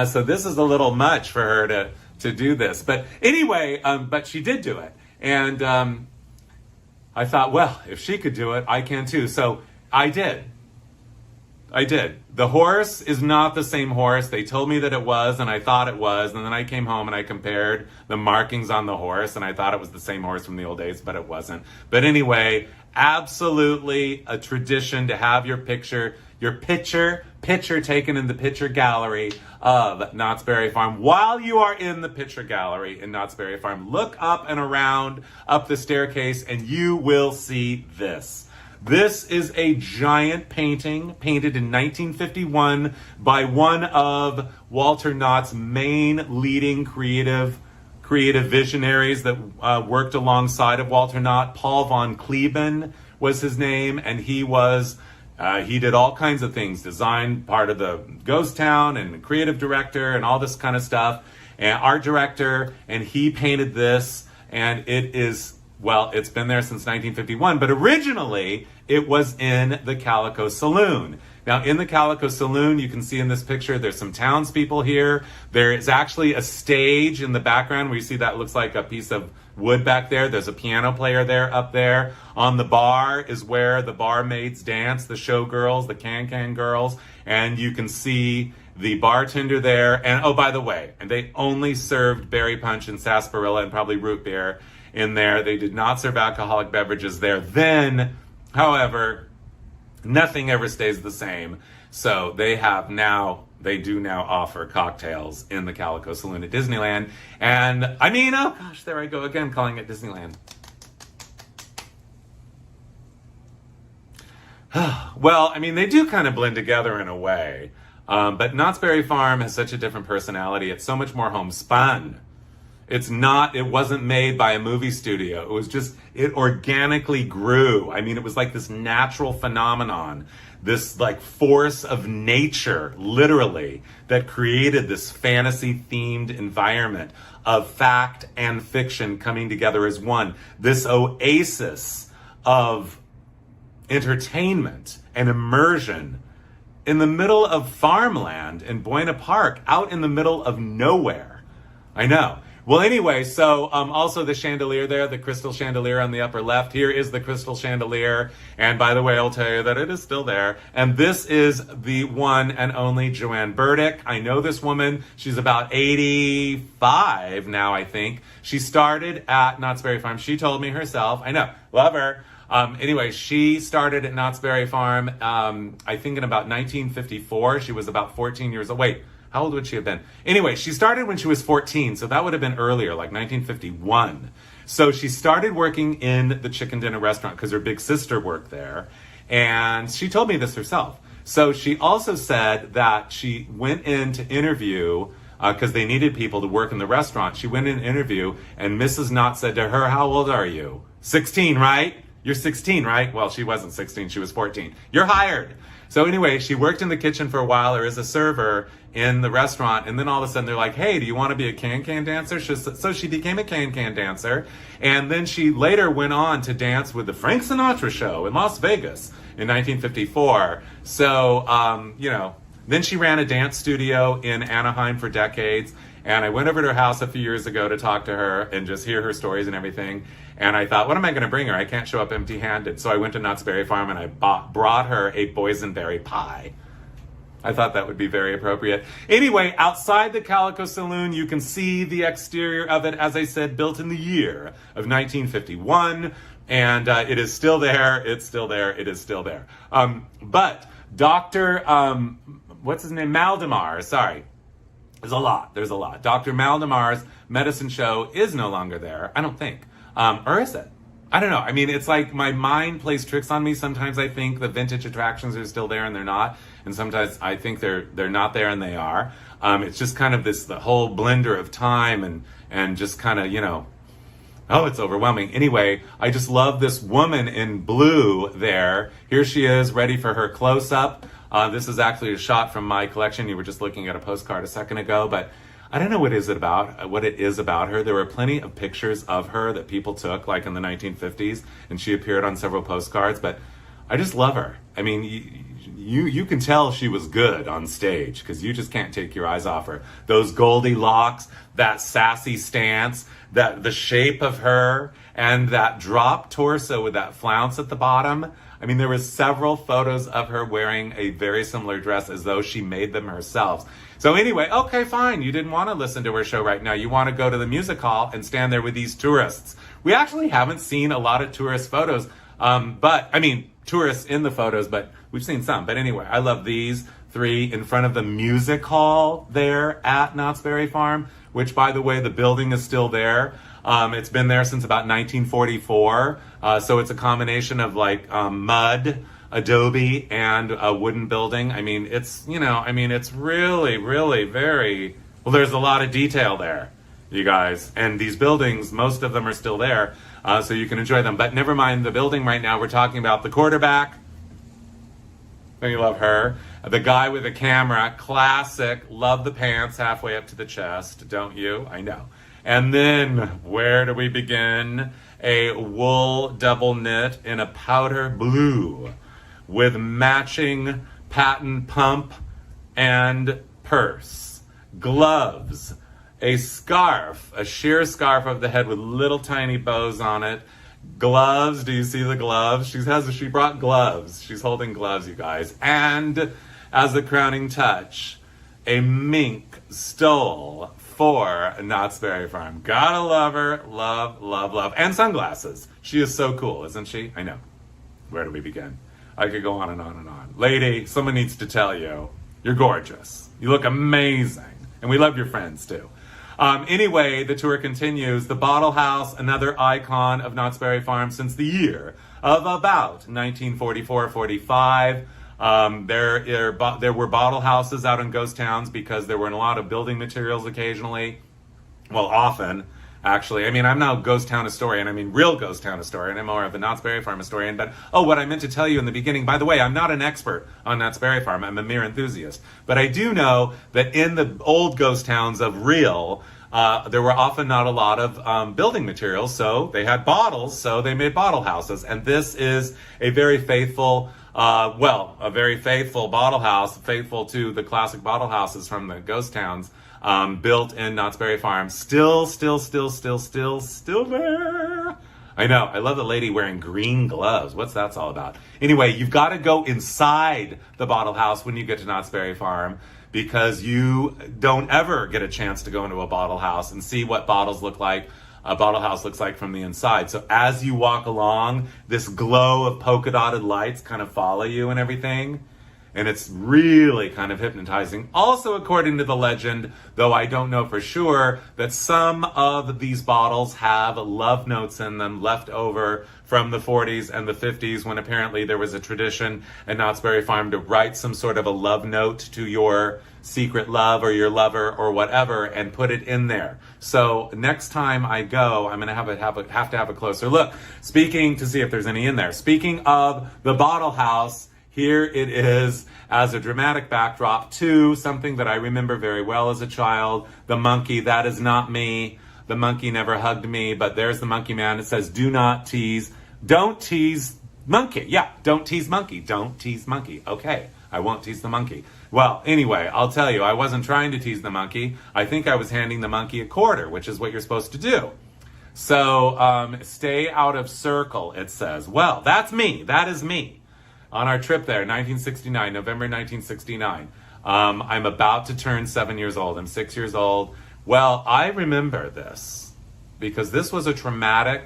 So this is a little much for her to do this. But anyway, but she did do it. And I thought, well, if she could do it, I can too. So I did. The horse is not the same horse. They told me that it was, and I thought it was. And then I came home and I compared the markings on the horse, and I thought it was the same horse from the old days, but it wasn't. But anyway, absolutely a tradition to have your picture taken in the picture gallery of Knott's Berry Farm. While you are in the picture gallery in Knott's Berry Farm, look up and around up the staircase and you will see this. This is a giant painting painted in 1951 by one of Walter Knott's main leading creative visionaries that worked alongside of Walter Knott. Paul von Kleben was his name, and he did all kinds of things, designed part of the ghost town and creative director and all this kind of stuff, and art director, and he painted this, and it is, well, it's been there since 1951, but originally it was in the Calico Saloon. Now, in the Calico Saloon, you can see in this picture, there's some townspeople here. There is actually a stage in the background where you see that looks like a piece of wood back there. There's a piano player there up there. On the bar is where the barmaids dance, the showgirls, the can-can girls, and you can see the bartender there. And oh, by the way, and they only served berry punch and sarsaparilla and probably root beer in there. They did not serve alcoholic beverages there then. However, nothing ever stays the same. So they do now offer cocktails in the Calico Saloon at Disneyland. And I mean, oh gosh, there I go again, calling it Disneyland. Well, I mean, they do kind of blend together in a way. But Knott's Berry Farm has such a different personality. It's so much more homespun. It wasn't made by a movie studio. It was just, it organically grew. I mean, it was like this natural phenomenon, this like force of nature, literally, that created this fantasy-themed environment of fact and fiction coming together as one. This oasis of entertainment and immersion in the middle of farmland in Buena Park, out in the middle of nowhere. I know. Well, anyway, so also the chandelier there, the crystal chandelier on the upper left. Here is the crystal chandelier. And by the way, I'll tell you that it is still there. And this is the one and only Joanne Burdick. I know this woman. She's about 85 now, I think. She started at Knott's Berry Farm. She told me herself. I know. Love her. Anyway, she started at Knott's Berry Farm, I think in about 1954. She was about 14 years old. Wait. How old would she have been? Anyway, she started when she was 14, so that would have been earlier, like 1951. So she started working in the chicken dinner restaurant because her big sister worked there. And she told me this herself. So she also said that she went in to interview because they needed people to work in the restaurant. She went in an interview, and Mrs. Knott said to her, "How old are you? 16, right? You're 16, right?" Well, she wasn't 16, she was 14. "You're hired." So anyway, she worked in the kitchen for a while, or as a server in the restaurant, and then all of a sudden they're like, "Hey, do you want to be a can-can dancer?" So she became a can-can dancer, and then she later went on to dance with the Frank Sinatra show in Las Vegas in 1954. So, then she ran a dance studio in Anaheim for decades, and I went over to her house a few years ago to talk to her and just hear her stories and everything. And I thought, what am I going to bring her? I can't show up empty-handed. So I went to Knott's Berry Farm and I brought her a boysenberry pie. I thought that would be very appropriate. Anyway, outside the Calico Saloon, you can see the exterior of it, as I said, built in the year of 1951. And it is still there. It's still there. It is still there. But Dr. What's his name? Maldemar, sorry. There's a lot. Dr. Maldemar's medicine show is no longer there, I don't think. Or is it? I don't know. I mean, it's like my mind plays tricks on me. Sometimes I think the vintage attractions are still there and they're not. And sometimes I think they're not there and they are. It's just kind of the whole blender of time and just kind of, oh, it's overwhelming. Anyway, I just love this woman in blue there. Here she is, ready for her close-up. This is actually a shot from my collection. You were just looking at a postcard a second ago, but I don't know what it is about her. There were plenty of pictures of her that people took, like in the 1950s, and she appeared on several postcards, but I just love her. I mean, you can tell she was good on stage because you just can't take your eyes off her. Those goldy locks, that sassy stance, the shape of her, and that drop torso with that flounce at the bottom. I mean, there were several photos of her wearing a very similar dress as though she made them herself. So anyway, okay, fine. You didn't want to listen to her show right now. You want to go to the music hall and stand there with these tourists. We actually haven't seen a lot of tourist photos, tourists in the photos, but we've seen some. But anyway, I love these three in front of the music hall there at Knott's Berry Farm, which, by the way, the building is still there. It's been there since about 1944. So it's a combination of mud, adobe, and a wooden building. I mean, it's really, really very, well, there's a lot of detail there, you guys. And these buildings, most of them are still there, so you can enjoy them. But never mind the building right now. We're talking about the quarterback. Don't you love her? The guy with the camera, classic. Love the pants halfway up to the chest, don't you? I know. And then, where do we begin? A wool double knit in a powder blue with matching patent pump and purse. Gloves. A scarf, a sheer scarf of the head with little tiny bows on it. Gloves, do you see the gloves? She brought gloves. She's holding gloves, you guys. And as the crowning touch, a mink stole for Knott's Berry Farm. Gotta love her. Love, love, love. And sunglasses. She is so cool, isn't she? I know. Where do we begin? I could go on and on and on. Lady, someone needs to tell you, you're gorgeous. You look amazing. And we love your friends, too. Anyway, the tour continues. The Bottle House, another icon of Knott's Berry Farm since the year of about 1944-45. There were bottle houses out in ghost towns because there were a lot of building materials occasionally. Well, often, actually. I mean, I'm not a ghost town historian. I mean, real ghost town historian. I'm more of a Knott's Berry Farm historian. But, what I meant to tell you in the beginning, by the way, I'm not an expert on Knott's Berry Farm. I'm a mere enthusiast. But I do know that in the old ghost towns of real, there were often not a lot of building materials. So they had bottles, so they made bottle houses. And this is a very faithful bottle house, faithful to the classic bottle houses from the ghost towns, built in Knott's Berry Farm. Still there. I know. I love the lady wearing green gloves. What's that all about? Anyway, you've got to go inside the bottle house when you get to Knott's Berry Farm because you don't ever get a chance to go into a bottle house and see what bottles look like. A bottle house looks like from the inside. So as you walk along, this glow of polka dotted lights kind of follow you and everything. and it's really kind of hypnotizing. Also, according to the legend, though I don't know for sure, that some of these bottles have love notes in them left over from the 40s and the 50s, when apparently there was a tradition at Knott's Berry Farm to write some sort of a love note to your secret love or your lover or whatever and put it in there. So next time I go, I'm gonna have to have a closer look. Speaking to see if there's any in there. Speaking of the bottle house, here it is as a dramatic backdrop to something that I remember very well as a child. The monkey, that is not me. The monkey never hugged me, but there's the monkey man. It says, do not tease. Don't tease monkey. Yeah, don't tease monkey. Don't tease monkey. Okay, I won't tease the monkey. Well, anyway, I'll tell you, I wasn't trying to tease the monkey. I think I was handing the monkey a quarter, which is what you're supposed to do. So, stay out of circle, it says. Well, that's me. That is me. On our trip there, 1969, November 1969. I'm about to turn 7 years old. I'm 6 years old. Well, I remember this because this was a traumatic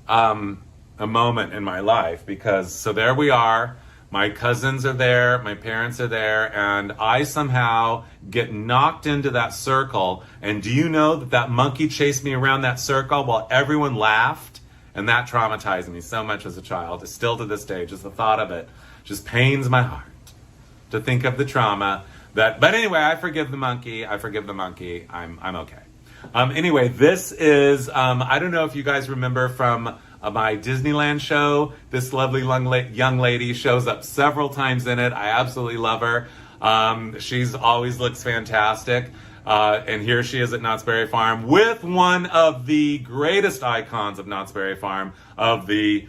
a moment in my life, because so there we are. My cousins are there, my parents are there, and I somehow get knocked into that circle. And do you know that monkey chased me around that circle while everyone laughed? And that traumatized me so much as a child. Still to this day, just the thought of it just pains my heart to think of the trauma. But anyway, I forgive the monkey. I'm okay. Anyway, this is, I don't know if you guys remember from my Disneyland show. This lovely young lady shows up several times in it. I absolutely love her. She's always looks fantastic. And here she is at Knott's Berry Farm with one of the greatest icons of Knott's Berry Farm, of the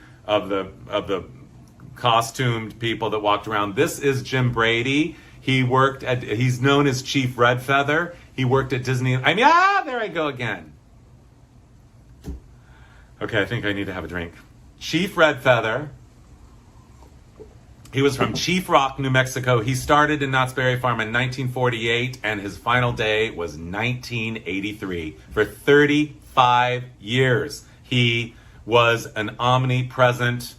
costumed people that walked around. This is Jim Brady. He's known as Chief Red Feather. He worked at Disney. There I go again. Okay, I think I need to have a drink. Chief Red Feather. He was from Chief Rock, New Mexico. He started in Knott's Berry Farm in 1948, and his final day was 1983. For 35 years, he was an omnipresent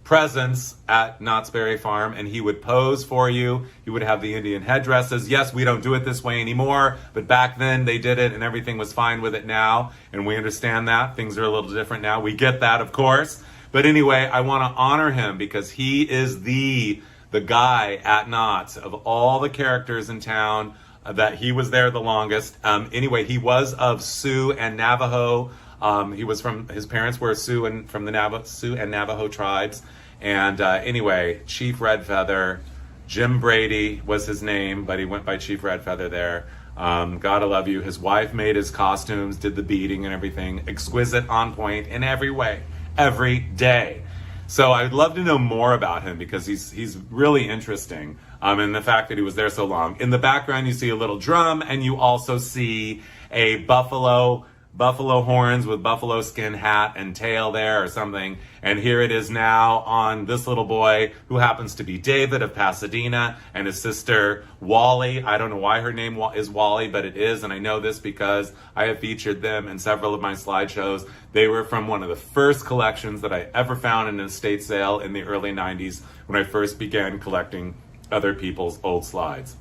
presence at Knott's Berry Farm, and he would pose for you. He would have the Indian headdresses. Yes, we don't do it this way anymore, but back then they did it, and everything was fine with it now, and we understand that. Things are a little different now. We get that, of course. But anyway, I want to honor him because he is the guy at Knott's of all the characters in town that he was there the longest. Anyway, he was of Sioux and Navajo. His parents were Sioux and from the Sioux and Navajo tribes. And anyway, Chief Red Feather, Jim Brady was his name, but he went by Chief Red Feather there. Gotta love you. His wife made his costumes, did the beading and everything. Exquisite, on point in every way, every day. So I'd love to know more about him because he's really interesting. And the fact that he was there so long. In the background, you see a little drum, and you also see a buffalo horns with buffalo skin hat and tail there or something. And here it is now on this little boy who happens to be David of Pasadena, and his sister Wally. I don't know why her name is Wally, but it is, and I know this because I have featured them in several of my slideshows. They were from one of the first collections that I ever found in an estate sale in the early 90s when I first began collecting other people's old slides.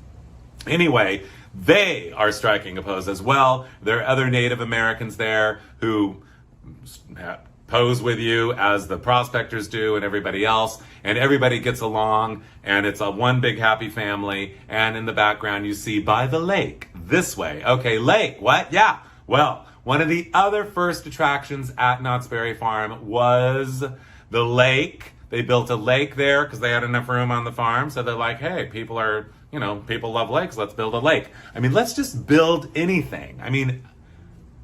Anyway, they are striking a pose as well. There are other Native Americans there who pose with you as the prospectors do and everybody else, and everybody gets along, and it's a one big happy family. And in the background you see by the lake, this way. Okay, lake, what? Yeah. Well, one of the other first attractions at Knott's Berry Farm was the lake. They built a lake there because they had enough room on the farm, so they're like, hey, people love lakes, let's build a lake. Let's just build anything.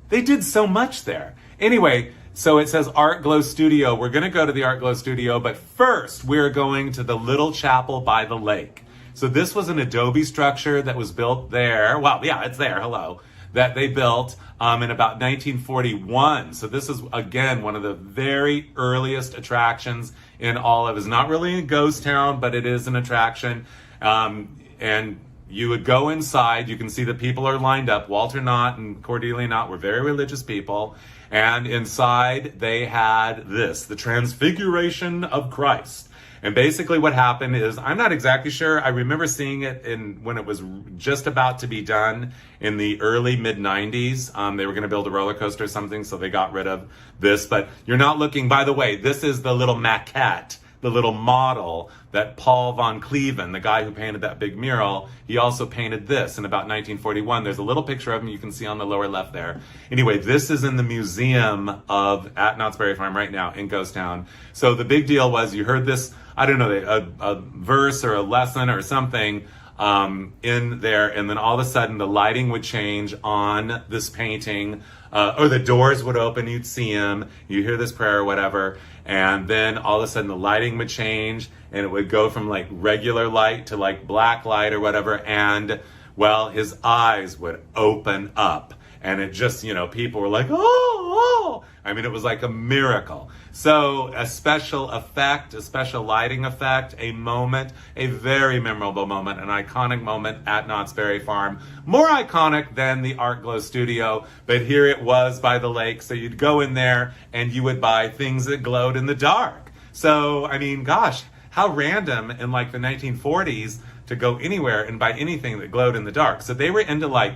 They did so much there. Anyway, so it says Art Glow Studio. We're going to go to the Art Glow Studio, but first we're going to the little chapel by the lake. So this was an adobe structure that was built there. Well, yeah, it's there. Hello. That they built in about 1941. So this is, again, one of the very earliest attractions in all of it. It's not really a ghost town, but it is an attraction. And you would go inside. You can see the people are lined up. Walter Knott and Cordelia Knott were very religious people. And inside they had this, the Transfiguration of Christ. And basically what happened is, I'm not exactly sure. I remember seeing it when it was just about to be done in the early mid-90s. They were going to build a roller coaster or something, so they got rid of this. But you're not looking, by the way, this is the little maquette, the little model that Paul von Cleven, the guy who painted that big mural, he also painted this in about 1941. There's a little picture of him you can see on the lower left there. Anyway, this is in the museum at Knott's Berry Farm right now in Ghost Town. So the big deal was, you heard this, I don't know, a verse or a lesson or something in there, and then all of a sudden the lighting would change on this painting, or the doors would open, you'd see him, you hear this prayer or whatever, and then all of a sudden the lighting would change, and it would go from like regular light to like black light or whatever, and well, his eyes would open up, and it just, you know, people were like, oh. I mean, it was like a miracle. So a special effect, a special lighting effect, a moment, a very memorable moment, an iconic moment at Knott's Berry Farm. More iconic than the Art Glow Studio, but here it was by the lake. So you'd go in there and you would buy things that glowed in the dark. So, I mean, gosh, how random in like the 1940s to go anywhere and buy anything that glowed in the dark. So they were into like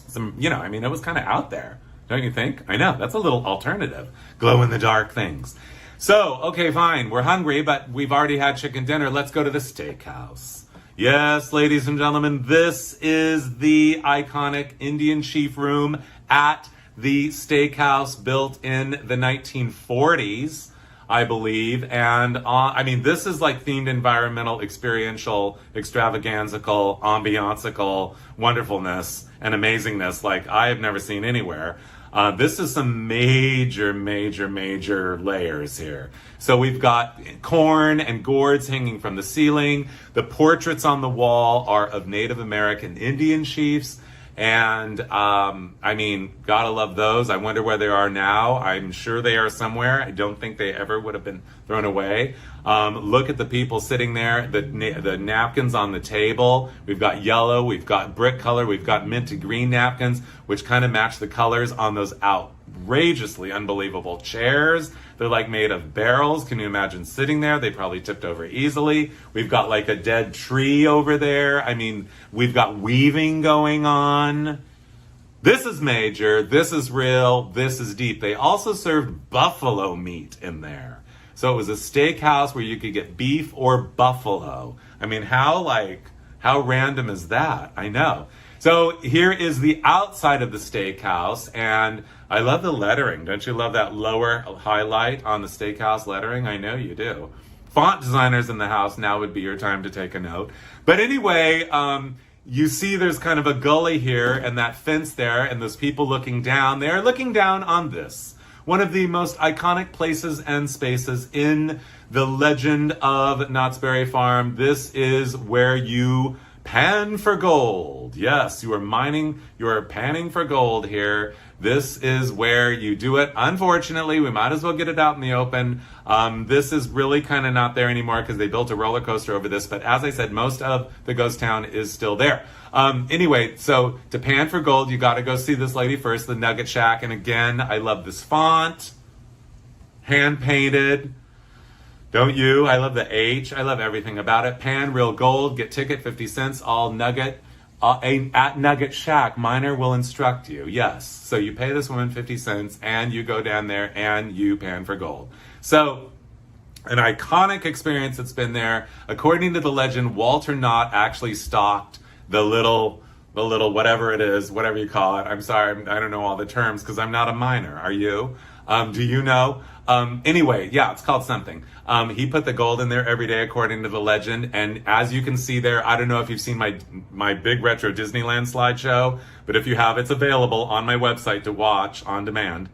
some, you know, I mean, it was kind of out there. Don't you think? I know, that's a little alternative. Glow-in-the-dark things. So, okay, fine, we're hungry, but we've already had chicken dinner. Let's go to the steakhouse. Yes, ladies and gentlemen, this is the iconic Indian Chief Room at the steakhouse built in the 1940s, I believe. And, I mean, this is like themed environmental, experiential, extravaganzical, ambiancical wonderfulness and amazingness like I have never seen anywhere. This is some major layers here. So we've got corn and gourds hanging from the ceiling. The portraits on the wall are of Native American Indian chiefs. And, I mean, gotta love those. I wonder where they are now. I'm sure they are somewhere. I don't think they ever would have been thrown away. Look at the people sitting there, the napkins on the table. We've got yellow, we've got brick color, we've got minty green napkins, which kind of match the colors on those outrageously unbelievable chairs. They're like made of barrels. Can you imagine sitting there? They probably tipped over easily. We've got like a dead tree over there. I mean, we've got weaving going on. This is major. This is real. This is deep. They also served buffalo meat in there. So it was a steakhouse where you could get beef or buffalo. I mean, how random is that? I know. So here is the outside of the steakhouse, and I love the lettering. Don't you love that lower highlight on the steakhouse lettering? I know you do. Font designers in the house, now would be your time to take a note. But anyway, you see there's kind of a gully here and that fence there, and those people looking down. They're looking down on this, one of the most iconic places and spaces in the legend of Knott's Berry Farm. This is where you pan for gold. Yes, you are panning for gold here. This is where you do it. Unfortunately, we might as well get it out in the open. This is really kind of not there anymore because they built a roller coaster over this. But as I said, most of the ghost town is still there. Anyway, so to pan for gold, you got to go see this lady first, the Nugget Shack. And again, I love this font, hand painted. Don't you? I love the H. I love everything about it. Pan, real gold, get ticket, 50 cents, all Nugget. At Nugget Shack, Miner will instruct you. Yes. So you pay this woman 50 cents and you go down there and you pan for gold. So an iconic experience that's been there. According to the legend, Walter Knott actually stocked the little whatever it is, whatever you call it. I'm sorry, I don't know all the terms because I'm not a miner. Are you? Do you know? Anyway, yeah, it's called something. He put the gold in there every day according to the legend. And as you can see there, I don't know if you've seen my big retro Disneyland slideshow, but if you have, it's available on my website to watch on demand.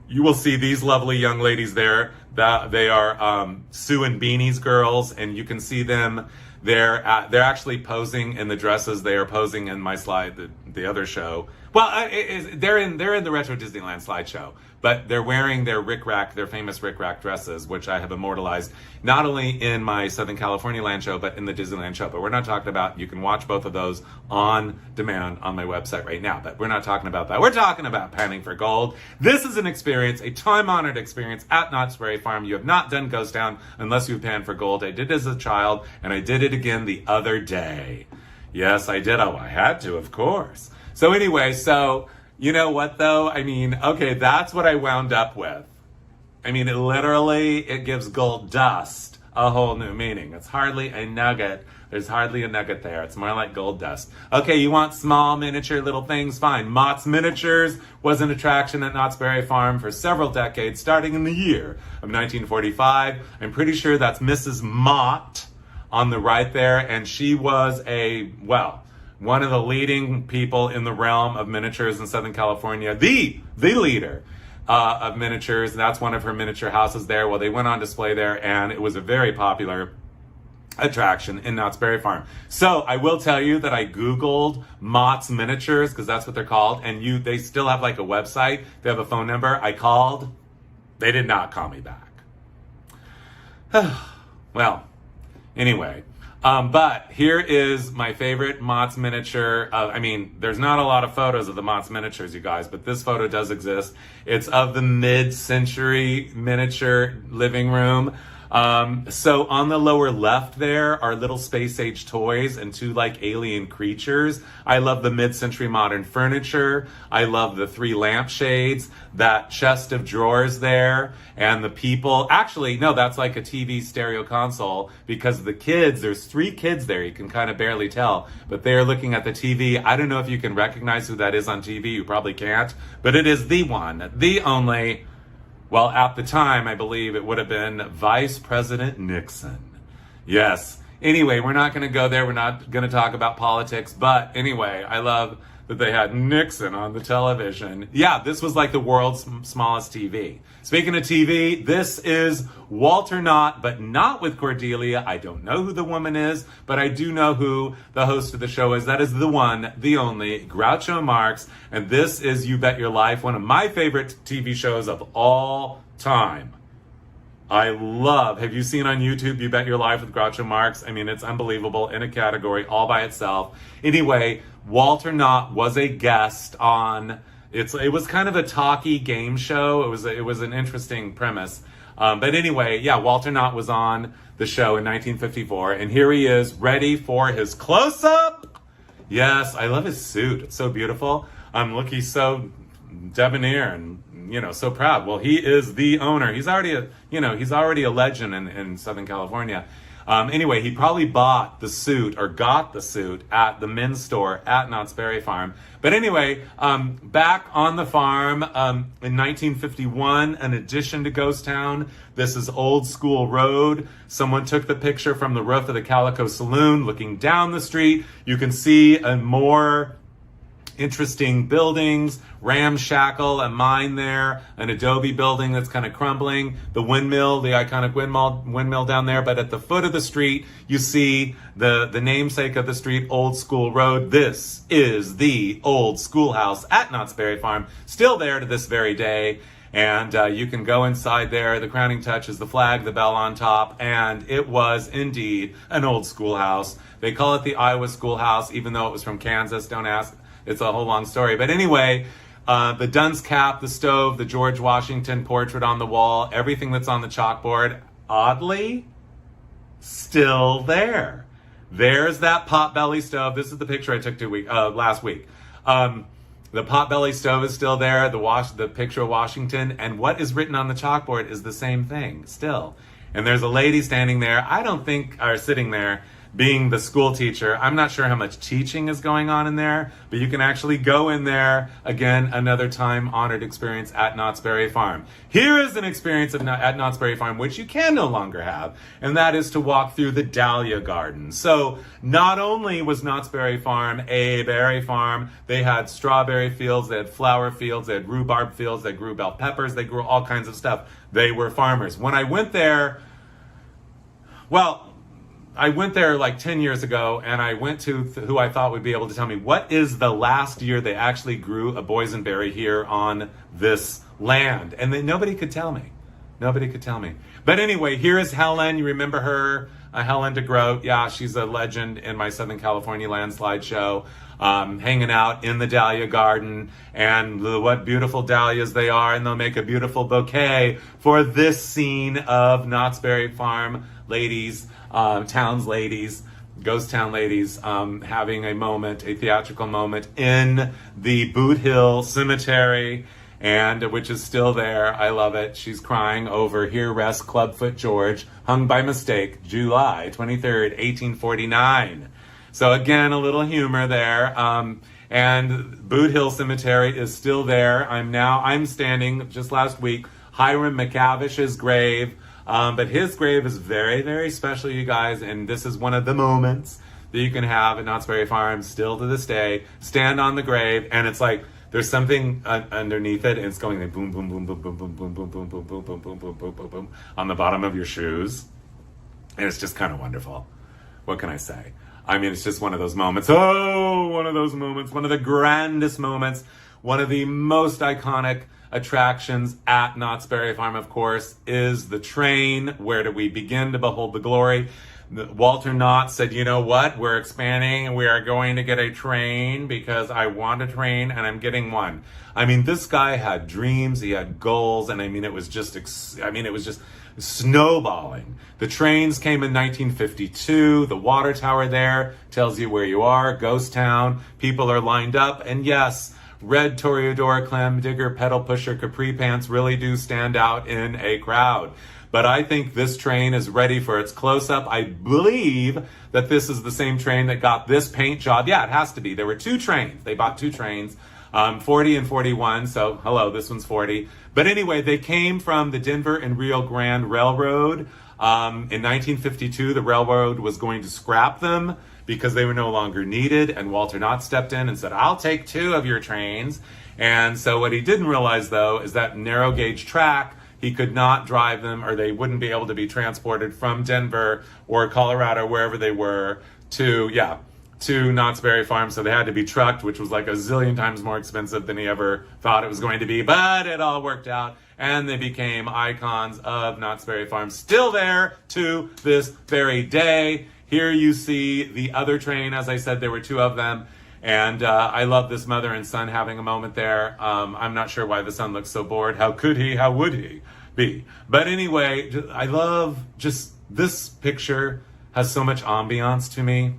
You will see these lovely young ladies there. That they are Sue and Beanie's girls, and you can see them. They're actually posing in the dresses. They are posing in my slide, the the other show. Well, they're in the Retro Disneyland slideshow, but they're wearing their their famous Rick Rack dresses, which I have immortalized not only in my Southern California land show, but in the Disneyland show. But we're not talking about, you can watch both of those on demand on my website right now, but we're not talking about that. We're talking about panning for gold. This is an experience, a time-honored experience at Knott's Berry Farm. You have not done Ghost Town unless you've panned for gold. I did it as a child, and I did it again the other day. Yes, I did. Oh, I had to, of course. So anyway, you know what though? I mean, okay, that's what I wound up with. I mean, it gives gold dust a whole new meaning. It's hardly a nugget. There's hardly a nugget there. It's more like gold dust. Okay, you want small, miniature little things? Fine. Mott's Miniatures was an attraction at Knott's Berry Farm for several decades, starting in the year of 1945. I'm pretty sure that's Mrs. Mott on the right there, and she was one of the leading people in the realm of miniatures in Southern California, the leader of miniatures. And that's one of her miniature houses there. Well, they went on display there, and it was a very popular attraction in Knott's Berry Farm. So I will tell you that I Googled Mott's Miniatures, because that's what they're called, and they still have like a website. They have a phone number. I called. They did not call me back. Well, anyway. But here is my favorite Mott's miniature. There's not a lot of photos of the Mott's miniatures, you guys, but this photo does exist. It's of the mid-century miniature living room. So on the lower left there are little space-age toys and two like alien creatures. I love the mid-century modern furniture. I love the 3 lampshades, that chest of drawers there, and the people. Actually, no, that's like a TV stereo console, because the kids, there's 3 kids there. You can kind of barely tell, but they're looking at the TV. I don't know if you can recognize who that is on TV. You probably can't, but it is the one, the only. Well, at the time, I believe it would have been Vice President Nixon. Yes. Anyway, we're not going to go there. We're not going to talk about politics. But anyway, I love that they had Nixon on the television. Yeah, this was like the world's smallest TV. Speaking of TV, this is Walter Knott, but not with Cordelia. I don't know who the woman is, but I do know who the host of the show is. That is the one, the only, Groucho Marx. And this is You Bet Your Life, one of my favorite TV shows of all time. Have you seen on YouTube You Bet Your Life with Groucho Marx? I mean, it's unbelievable, in a category all by itself. Anyway, Walter Knott was a guest on, it was kind of a talky game show. It was an interesting premise. But anyway, yeah, Walter Knott was on the show in 1954, and here he is ready for his close-up. Yes, I love his suit. It's so beautiful. Look, he's so debonair and, so proud. Well, he is the owner. He's already a legend in Southern California. Anyway, he probably bought the suit or got the suit at the men's store at Knott's Berry Farm. But anyway, back on the farm in 1951, an addition to Ghost Town. This is Old School Road. Someone took the picture from the roof of the Calico Saloon looking down the street. You can see a more interesting buildings, ramshackle, a mine there, an adobe building that's kind of crumbling, the windmill, the iconic windmill down there. But at the foot of the street, you see the namesake of the street, Old School Road. This is the old schoolhouse at Knott's Berry Farm, still there to this very day. And you can go inside there. The crowning touch is the flag, the bell on top, and it was indeed an old schoolhouse. They call it the Iowa Schoolhouse, even though it was from Kansas. Don't ask. It's a whole long story. But anyway, the dunce cap, the stove, the George Washington portrait on the wall, everything that's on the chalkboard, oddly, still there. There's that potbelly stove. This is the picture I took last week. The potbelly stove is still there, the picture of Washington, and what is written on the chalkboard is the same thing still. And there's a lady standing there, sitting there, being the school teacher. I'm not sure how much teaching is going on in there, but you can actually go in there. Again, another time-honored experience at Knott's Berry Farm. Here is an experience at Knott's Berry Farm, which you can no longer have, and that is to walk through the Dahlia Garden. So not only was Knott's Berry Farm a berry farm, they had strawberry fields, they had flower fields, they had rhubarb fields, they grew bell peppers, they grew all kinds of stuff. They were farmers. When I went there, well, I went there like 10 years ago, and I went to who I thought would be able to tell me what is the last year they actually grew a boysenberry here on this land. And then nobody could tell me. Nobody could tell me. But anyway, here is Helen. You remember her? Helen DeGroat. Yeah, she's a legend in my Southern California landslide show. Hanging out in the dahlia garden, and what beautiful dahlias they are, and they'll make a beautiful bouquet for this scene of Knott's Berry Farm ladies, Towns ladies, Ghost Town ladies, having a moment, a theatrical moment in the Boot Hill Cemetery, and which is still there. I love it. She's crying over "Here Rests Clubfoot George, hung by mistake, July 23rd, 1849. So again, a little humor there. And Boot Hill Cemetery is still there. I'm standing, just last week, Hiram McCavish's grave. But his grave is very, very special, you guys. And this is one of the moments that you can have at Knott's Berry Farm still to this day. Stand on the grave, and it's like there's something underneath it, and it's going like boom, boom, boom, boom, boom, boom, boom, boom, boom, boom, boom, boom, boom, boom, boom, boom, boom, on the bottom of your shoes. And it's just kind of wonderful. What can I say? I mean, it's just one of those moments. Oh, one of those moments. One of the grandest moments. One of the most iconic attractions at Knott's Berry Farm, of course, is the train. Where do we begin to behold the glory? Walter Knott said, you know what? We're expanding. We are going to get a train because I want a train and I'm getting one. I mean, this guy had dreams. He had goals. And I mean, it was just snowballing. The trains came in 1952. The water tower there tells you where you are. Ghost town. People are lined up. And yes, red Toreador, clam digger, pedal pusher, capri pants really do stand out in a crowd. But I think this train is ready for its close-up. I believe that this is the same train that got this paint job. Yeah, it has to be. There were two trains. They bought two trains, 40 and 41. So, hello, this one's 40. But anyway, they came from the Denver and Rio Grande Railroad. In 1952, the railroad was going to scrap them because they were no longer needed. And Walter Knott stepped in and said, I'll take two of your trains. And so what he didn't realize, though, is that narrow gauge track, he could not drive them, or they wouldn't be able to be transported from Denver or Colorado, wherever they were, to Knott's Berry Farm. So they had to be trucked, which was like a zillion times more expensive than he ever thought it was going to be. But it all worked out, and they became icons of Knott's Berry Farm, still there to this very day. Here you see the other train. As I said, there were two of them. And I love this mother and son having a moment there. I'm not sure why the son looks so bored. How could he? How would he be? But anyway, I love just this picture has so much ambiance to me.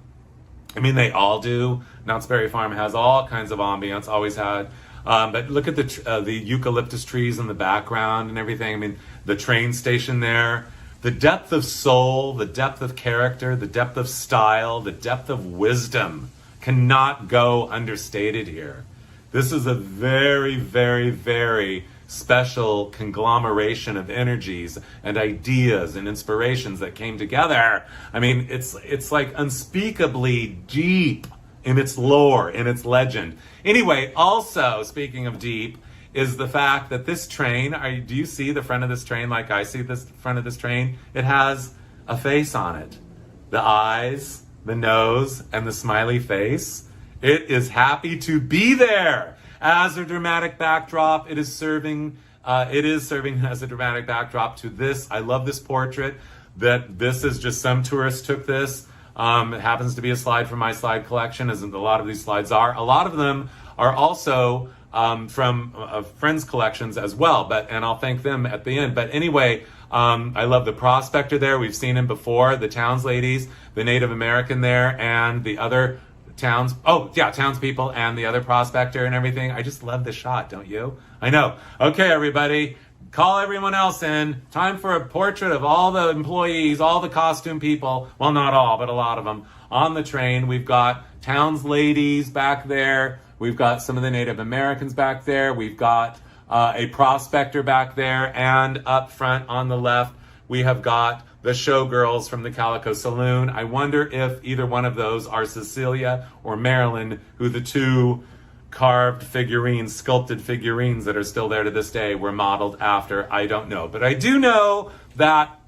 I mean, they all do. Knott's Berry Farm has all kinds of ambiance, always had. But look at the eucalyptus trees in the background and everything. I mean, the train station there. The depth of soul, the depth of character, the depth of style, the depth of wisdom cannot go understated here. This is a very, very, very special conglomeration of energies and ideas and inspirations that came together. I mean, it's like unspeakably deep in its lore, in its legend. Anyway, also, speaking of deep, is the fact that this train, do you see the front of this train like I see this front of this train? It has a face on it. The eyes, the nose, and the smiley face. It is happy to be there. As a dramatic backdrop, it is serving as a dramatic backdrop to this. I love this portrait. That this is just some tourist took this. It happens to be a slide from my slide collection, as a lot of these slides are. A lot of them are also from friends' collections as well, and I'll thank them at the end. But anyway, I love the prospector there. We've seen him before. The Towns ladies, the Native American there, and the other townspeople, and the other prospector and everything. I just love the shot, don't you? I know. Okay, everybody, call everyone else in. Time for a portrait of all the employees, all the costume people. Well, not all, but a lot of them on the train. We've got Towns ladies back there. We've got some of the Native Americans back there. We've got a prospector back there. And up front on the left, we have got the showgirls from the Calico Saloon. I wonder if either one of those are Cecilia or Marilyn, who the two carved figurines, sculpted figurines that are still there to this day were modeled after. I don't know. But I do know that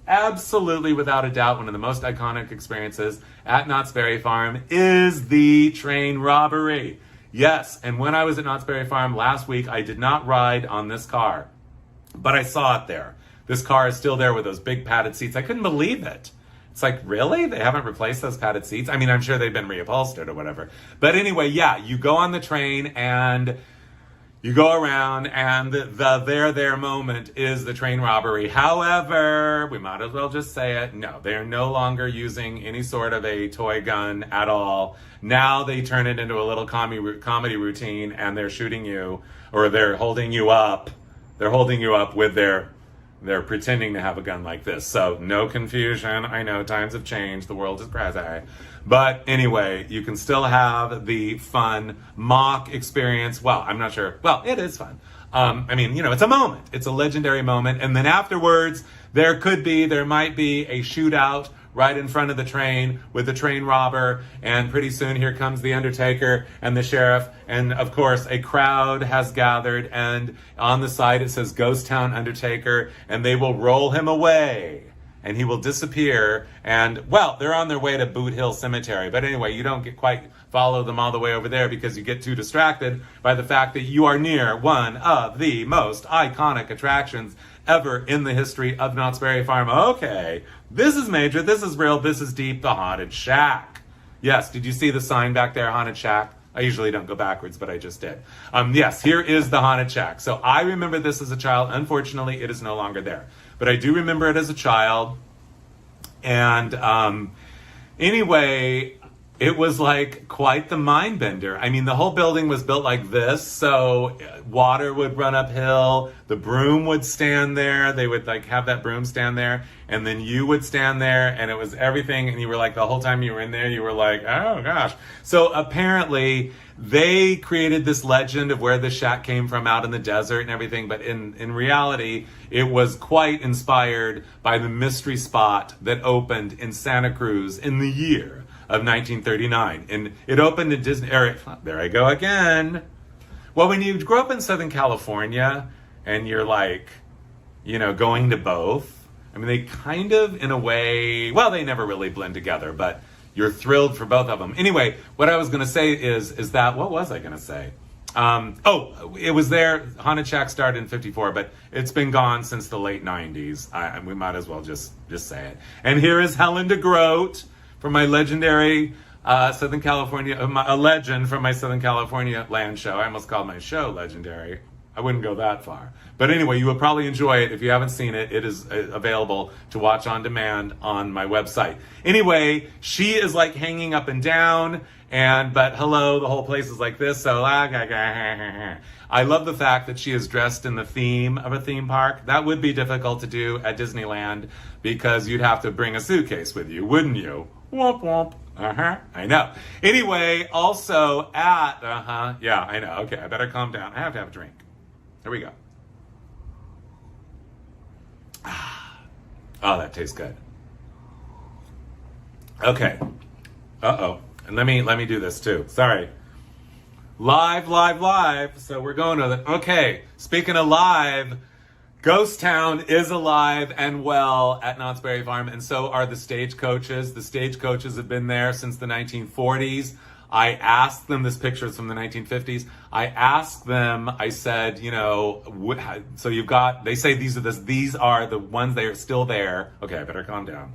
absolutely, without a doubt, one of the most iconic experiences at Knott's Berry Farm is the train robbery. Yes, and when I was at Knott's Berry Farm last week, I did not ride on this car, but I saw it there. This car is still there with those big padded seats. I couldn't believe it. It's like, really? They haven't replaced those padded seats? I mean, I'm sure they've been reupholstered or whatever. But anyway, yeah, you go on the train and you go around, and the there moment is the train robbery. However, we might as well just say it. No, they are no longer using any sort of a toy gun at all. Now they turn it into a little comedy routine, and they're shooting you, or they're holding you up. They're holding you up with they're pretending to have a gun like this. So no confusion. I know times have changed. The world is crazy. But anyway, you can still have the fun mock experience. Well, I'm not sure. Well, it is fun. I mean, it's a moment. It's a legendary moment. And then afterwards, there might be a shootout right in front of the train with the train robber. And pretty soon here comes the Undertaker and the sheriff. And of course, a crowd has gathered. And on the side, it says Ghost Town Undertaker. And they will roll him away. And he will disappear, and, well, they're on their way to Boot Hill Cemetery. But anyway, you don't quite follow them all the way over there because you get too distracted by the fact that you are near one of the most iconic attractions ever in the history of Knott's Berry Farm. Okay, this is major, this is real, this is deep, the Haunted Shack. Yes, did you see the sign back there, Haunted Shack? I usually don't go backwards, but I just did. Yes, here is the Haunted Shack. So I remember this as a child. Unfortunately, it is no longer there. But I do remember it as a child. And anyway, it was like quite the mind bender. I mean, the whole building was built like this. So water would run uphill. The broom would stand there. They would like have that broom stand there. And then you would stand there, and it was everything. And you were like, the whole time you were in there, you were like, oh gosh. So apparently they created this legend of where the shack came from out in the desert and everything. But in reality, it was quite inspired by the mystery spot that opened in Santa Cruz in the year of 1939. And it opened in Disney, there I go again. Well, when you grow up in Southern California and you're like, going to both, I mean, they kind of, in a way, well, they never really blend together, but you're thrilled for both of them. Anyway, what I was going to say is that, what was I going to say? It was there. Haunted Shack started in 54, but it's been gone since the late 90s. We might as well just say it. And here is Helen DeGroat from my legendary Southern California, a legend from my Southern California land show. I almost called my show legendary. I wouldn't go that far. But anyway, you will probably enjoy it. If you haven't seen it, it is available to watch on demand on my website. Anyway, she is like hanging up and down, but hello, the whole place is like this. So I love the fact that she is dressed in the theme of a theme park. That would be difficult to do at Disneyland because you'd have to bring a suitcase with you, wouldn't you? Womp womp. I know. Anyway, also at, yeah, I know. Okay, I better calm down. I have to have a drink. Here we go. Oh, that tastes good. Okay. Uh-oh. And let me do this too. Sorry. Live. So we're going to okay. Speaking of live, Ghost Town is alive and well at Knott's Berry Farm, and so are the stagecoaches. The stagecoaches have been there since the 1940s. I asked them, this picture is from the 1950s. I asked them, I said, so you've got, they say these are the ones that are still there. Okay, I better calm down.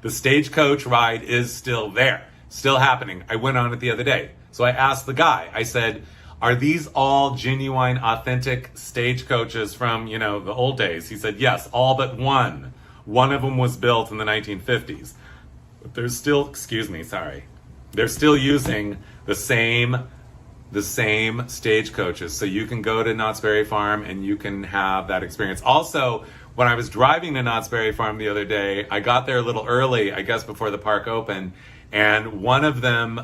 The stagecoach ride is still there, still happening. I went on it the other day. So I asked the guy, I said, are these all genuine, authentic stagecoaches from, the old days? He said, yes, all but one. One of them was built in the 1950s. But there's still, they're still using the same stagecoaches. So you can go to Knott's Berry Farm and you can have that experience. Also, when I was driving to Knott's Berry Farm the other day, I got there a little early, I guess before the park opened, and one of them,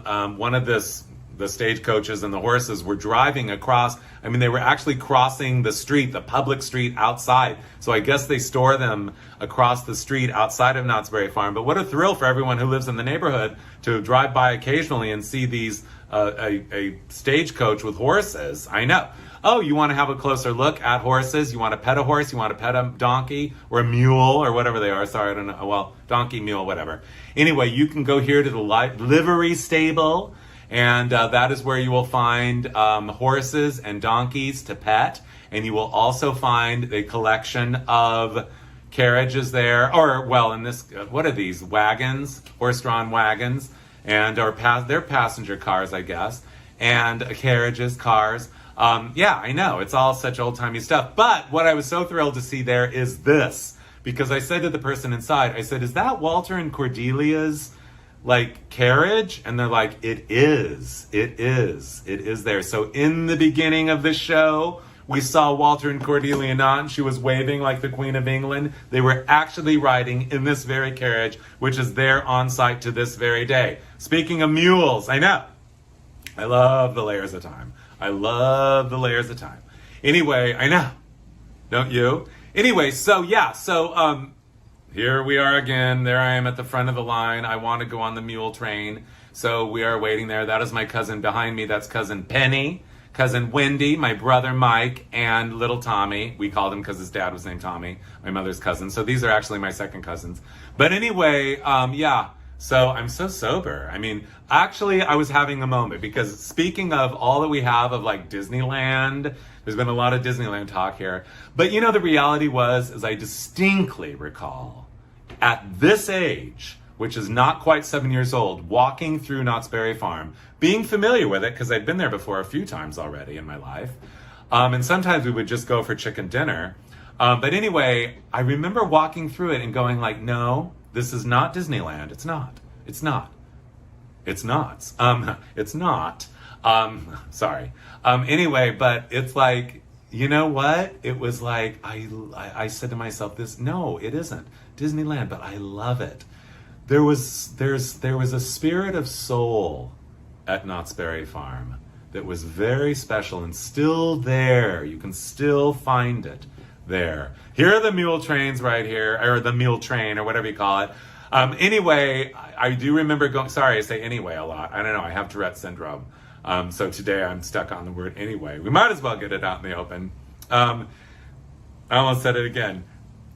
the stagecoaches and the horses were driving across. I mean, they were actually crossing the street, the public street outside. So I guess they store them across the street outside of Knott's Berry Farm. But what a thrill for everyone who lives in the neighborhood to drive by occasionally and see these a stagecoach with horses. I know. Oh, you want to have a closer look at horses? You want to pet a horse? You want to pet a donkey or a mule or whatever they are? Sorry, I don't know. Well, donkey, mule, whatever. Anyway, you can go here to the livery stable, and that is where you will find horses and donkeys to pet. And you will also find a collection of carriages there, or, well, in this, what are these? Wagons, horse-drawn wagons, and they're passenger cars, I guess, and carriages, cars. Yeah, I know, it's all such old-timey stuff. But what I was so thrilled to see there is this, because I said to the person inside, I said, is that Walter and Cordelia's, like, carriage? And they're like, it is there. So in the beginning of the show, we saw Walter and Cordelia Knott, and she was waving like the Queen of England. They were actually riding in this very carriage, which is there on site to this very day. Speaking of mules, I know. I love the layers of time. I love the layers of time. Anyway, I know. Don't you? Anyway, so yeah, here we are again. There I am at the front of the line. I want to go on the mule train. So we are waiting there. That is my cousin behind me. That's cousin Penny. Cousin Wendy, my brother Mike, and little Tommy. We called him because his dad was named Tommy, my mother's cousin. So these are actually my second cousins. But anyway, yeah, so I'm so sober. I mean, actually, I was having a moment because speaking of all that we have of like Disneyland, there's been a lot of Disneyland talk here. But you know, the reality was, as I distinctly recall, at this age, which is not quite 7 years old, walking through Knott's Berry Farm, being familiar with it, because I'd been there before a few times already in my life. And sometimes we would just go for chicken dinner. But anyway, I remember walking through it and going like, no, this is not Disneyland. It's not. It's not. It's not. It's not. Sorry. Anyway, but it's like, you know what? It was like, I said to myself, no, it isn't Disneyland, but I love it. There was a spirit of soul at Knott's Berry Farm that was very special and still there. You can still find it there. Here are the mule trains right here, or the mule train, or whatever you call it. Anyway, I do remember going, sorry, I say anyway a lot. I don't know, I have Tourette's syndrome. So today I'm stuck on the word anyway. We might as well get it out in the open. I almost said it again.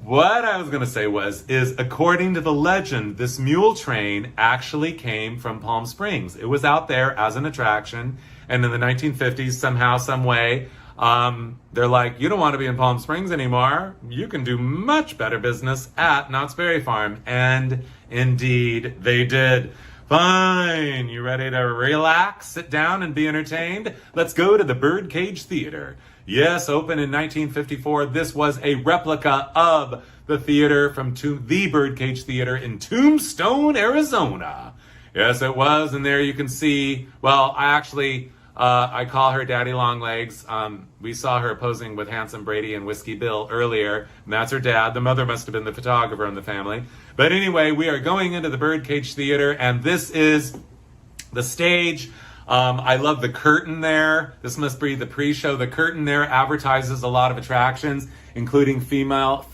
What I was going to say is according to the legend, this mule train actually came from Palm Springs. It was out there as an attraction. And in the 1950s, somehow, some way, they're like, you don't want to be in Palm Springs anymore. You can do much better business at Knott's Berry Farm. And indeed, they did. Fine. You ready to relax, sit down, and be entertained? Let's go to the Birdcage Theater. Yes, opened in 1954. This was a replica of the theater from the Birdcage Theater in Tombstone, Arizona. Yes, it was. And there you can see, well, I call her Daddy Longlegs. We saw her posing with Handsome Brady and Whiskey Bill earlier, and that's her dad. The mother must have been the photographer in the family. But anyway, we are going into the Birdcage Theater, and this is the stage. I love the curtain there. This must be the pre-show. The curtain there advertises a lot of attractions, including female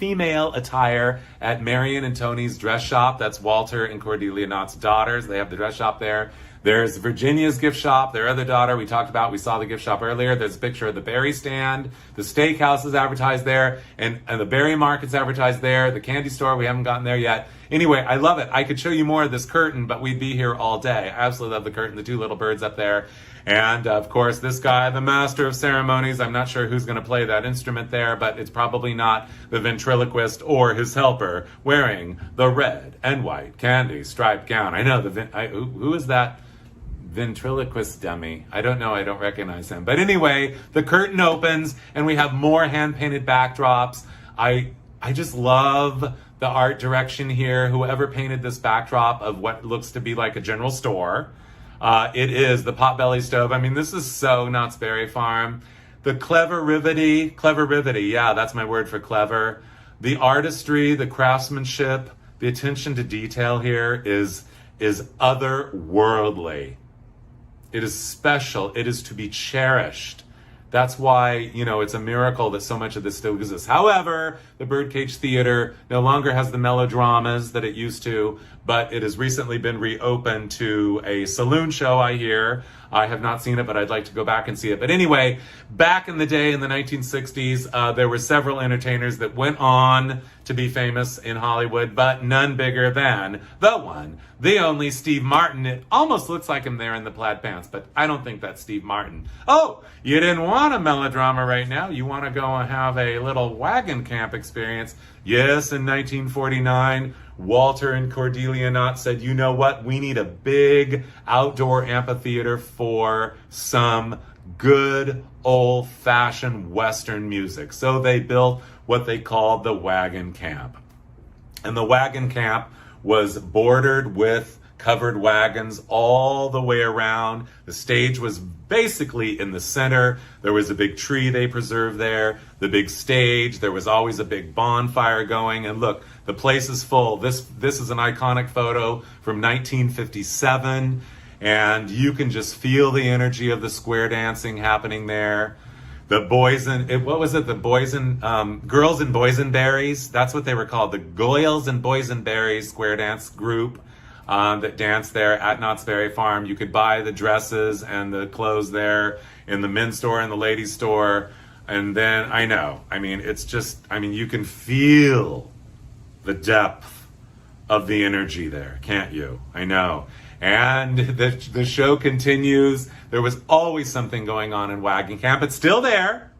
attire at Marion and Tony's dress shop. That's Walter and Cordelia Knott's daughters. They have the dress shop there. There's Virginia's gift shop, their other daughter we saw the gift shop earlier. There's a picture of the berry stand. The steakhouse is advertised there, and the berry market's advertised there. The candy store, we haven't gotten there yet. Anyway, I love it. I could show you more of this curtain, but we'd be here all day. I absolutely love the curtain, the two little birds up there. And of course, this guy, the master of ceremonies, I'm not sure who's going to play that instrument there, but it's probably not the ventriloquist or his helper wearing the red and white candy striped gown. I know, who is that ventriloquist dummy? I don't know, I don't recognize him. But anyway, the curtain opens and we have more hand-painted backdrops. I just love the art direction here. Whoever painted this backdrop of what looks to be like a general store, it is the potbelly stove. I mean, this is so Knott's Berry Farm. The clever rivety, yeah, that's my word for clever. The artistry, the craftsmanship, the attention to detail here is otherworldly. It is special. It is to be cherished. That's why, it's a miracle that so much of this still exists. However, the Birdcage Theater no longer has the melodramas that it used to, but it has recently been reopened to a saloon show, I hear. I have not seen it, but I'd like to go back and see it. But anyway, back in the day in the 1960s, there were several entertainers that went on to be famous in Hollywood, but none bigger than the one, the only Steve Martin. It almost looks like him there in the plaid pants, but I don't think that's Steve Martin. Oh, you didn't want a melodrama right now. You want to go and have a little wagon camp experience. Yes, in 1949, Walter and Cordelia Knott said, you know what? We need a big outdoor amphitheater for some good old-fashioned Western music. So they built what they called the wagon camp. And the wagon camp was bordered with covered wagons all the way around. The stage was basically in the center. There was a big tree they preserved there, the big stage. There was always a big bonfire going. And look, the place is full. This is an iconic photo from 1957. And you can just feel the energy of the square dancing happening there. The girls and boysenberries, that's what they were called, the Girls and Boysenberry square dance group that danced there at Knott's Berry Farm. You could buy the dresses and the clothes there in the men's store and the ladies' store. And then, you can feel the depth of the energy there, can't you? I know. And the show continues. There was always something going on in wagon camp. It's still there.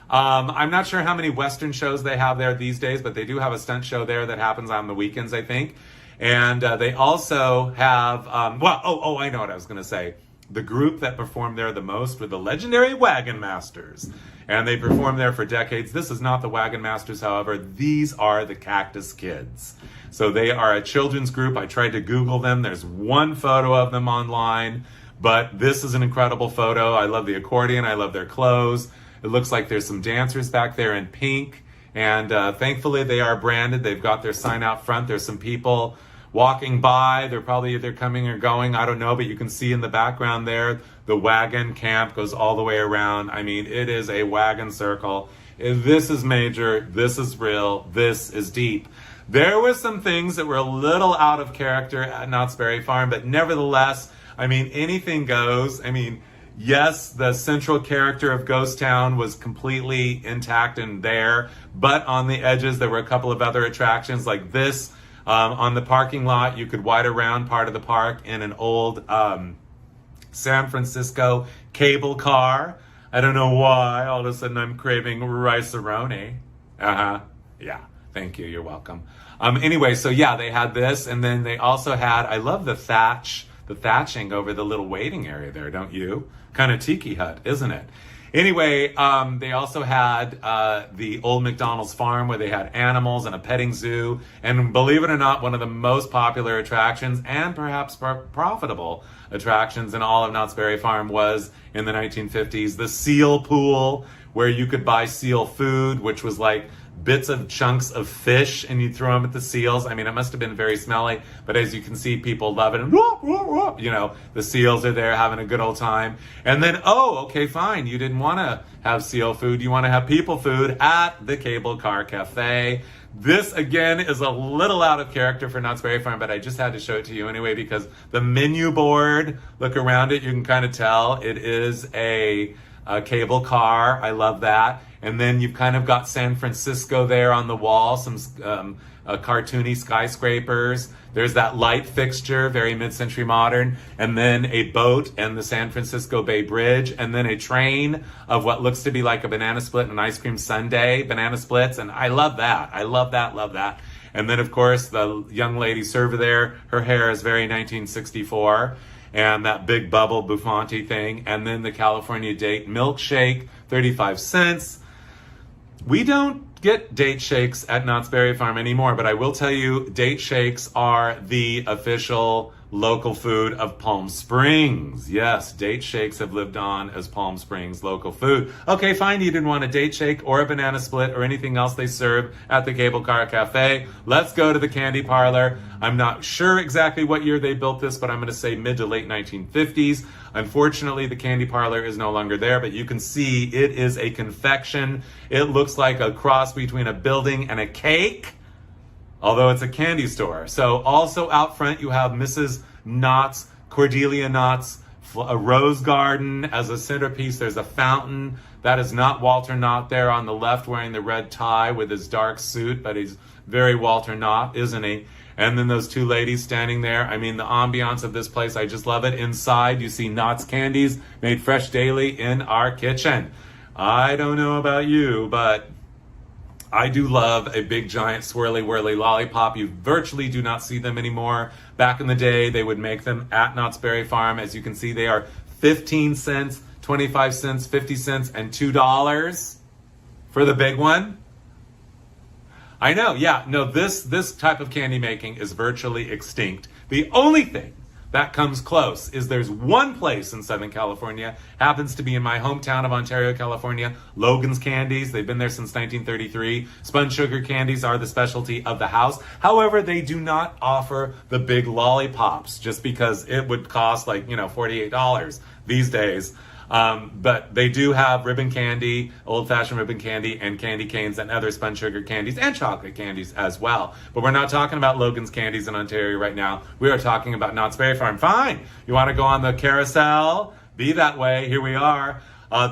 I'm not sure how many Western shows they have there these days, but they do have a stunt show there that happens on the weekends, I think. And they also have, I know what I was going to say. The group that performed there the most were the legendary Wagon Masters. And they performed there for decades. This is not the Wagon Masters, however. These are the Cactus Kids. So they are a children's group. I tried to Google them. There's one photo of them online. But this is an incredible photo. I love the accordion. I love their clothes. It looks like there's some dancers back there in pink. And thankfully, they are branded. They've got their sign out front. There's some people walking by. They're probably either coming or going. I don't know, but you can see in the background there, the wagon camp goes all the way around. I mean, it is a wagon circle. This is major. This is real. This is deep. There were some things that were a little out of character at Knott's Berry Farm, but nevertheless, anything goes. Yes, the central character of Ghost Town was completely intact and there, but on the edges, there were a couple of other attractions like this. On the parking lot, you could ride around part of the park in an old San Francisco cable car. I don't know why. All of a sudden, I'm craving rice-a-roni. Yeah. Thank you. You're welcome. Anyway, so yeah, they had this, and then they also had, I love the thatching over the little waiting area there, don't you? Kind of tiki hut, isn't it? Anyway, they also had the old McDonald's farm where they had animals and a petting zoo. And believe it or not, one of the most popular attractions and perhaps profitable attractions in all of Knott's Berry Farm was in the 1950s, the seal pool, where you could buy seal food, which was like bits of chunks of fish, and you throw them at the seals. It must have been very smelly, but as you can see, people love it. And the seals are there having a good old time. And then, okay, fine. You didn't want to have seal food. You want to have people food at the Cable Car Cafe. This, again, is a little out of character for Knott's Berry Farm, but I just had to show it to you anyway because the menu board, look around it, you can kind of tell it is a cable car. I love that. And then you've kind of got San Francisco there on the wall, some cartoony skyscrapers. There's that light fixture, very mid-century modern, and then a boat and the San Francisco Bay Bridge, and then a train of what looks to be like a banana split and an ice cream sundae, banana splits, and I love that. I love that. And then, of course, the young lady server there, her hair is very 1964, and that big bubble Buffonti thing, and then the California Date milkshake, 35 cents. We don't get date shakes at Knott's Berry Farm anymore, but I will tell you, date shakes are the official local food of Palm Springs. Yes, date shakes have lived on as Palm Springs local food. Okay, fine, you didn't want a date shake or a banana split or anything else they serve at the Cable Car Cafe. Let's go to the candy parlor. I'm not sure exactly what year they built this, but I'm going to say mid to late 1950s. Unfortunately, the candy parlor is no longer there, but you can see it is a confection. It looks like a cross between a building and a cake, although it's a candy store. So also out front, you have Mrs. Knott's, Cordelia Knott's a rose garden as a centerpiece. There's a fountain. That is not Walter Knott there on the left wearing the red tie with his dark suit, but he's very Walter Knott, isn't he? And then those two ladies standing there. I mean, the ambiance of this place, I just love it. Inside, you see Knott's candies made fresh daily in our kitchen. I don't know about you, but I do love a big, giant, swirly, whirly lollipop. You virtually do not see them anymore. Back in the day, they would make them at Knott's Berry Farm. As you can see, they are 15 cents, 25 cents, 50 cents, and $2 for the big one. I know, yeah, no, this type of candy making is virtually extinct. The only thing that comes close is there's one place in Southern California, happens to be in my hometown of Ontario, California, Logan's Candies. They've been there since 1933. Spun sugar candies are the specialty of the house. However, they do not offer the big lollipops just because it would cost like, $48 these days. But they do have ribbon candy, old-fashioned ribbon candy, and candy canes and other spun sugar candies and chocolate candies as well. But we're not talking about Logan's Candies in Ontario right now. We are talking about Knott's Berry Farm. Fine. You want to go on the carousel? Be that way. Here we are.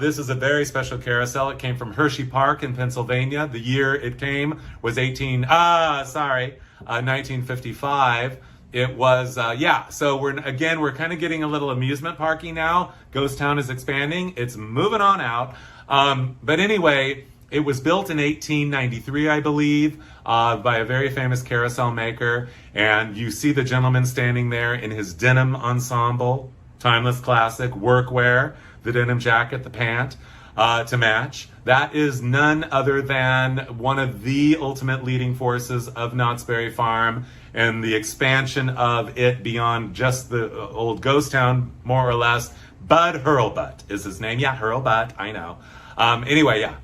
This is a very special carousel. It came from Hershey Park in Pennsylvania. The year it came was 1955. It was, so we're kind of getting a little amusement parky now. Ghost Town is expanding. It's moving on out. But anyway, it was built in 1893, I believe, by a very famous carousel maker. And you see the gentleman standing there in his denim ensemble, timeless classic, workwear, the denim jacket, the pant, to match. That is none other than one of the ultimate leading forces of Knott's Berry Farm and the expansion of it beyond just the old ghost town, more or less. Bud Hurlbut is his name. Yeah, Hurlbut, I know. Anyway, yeah,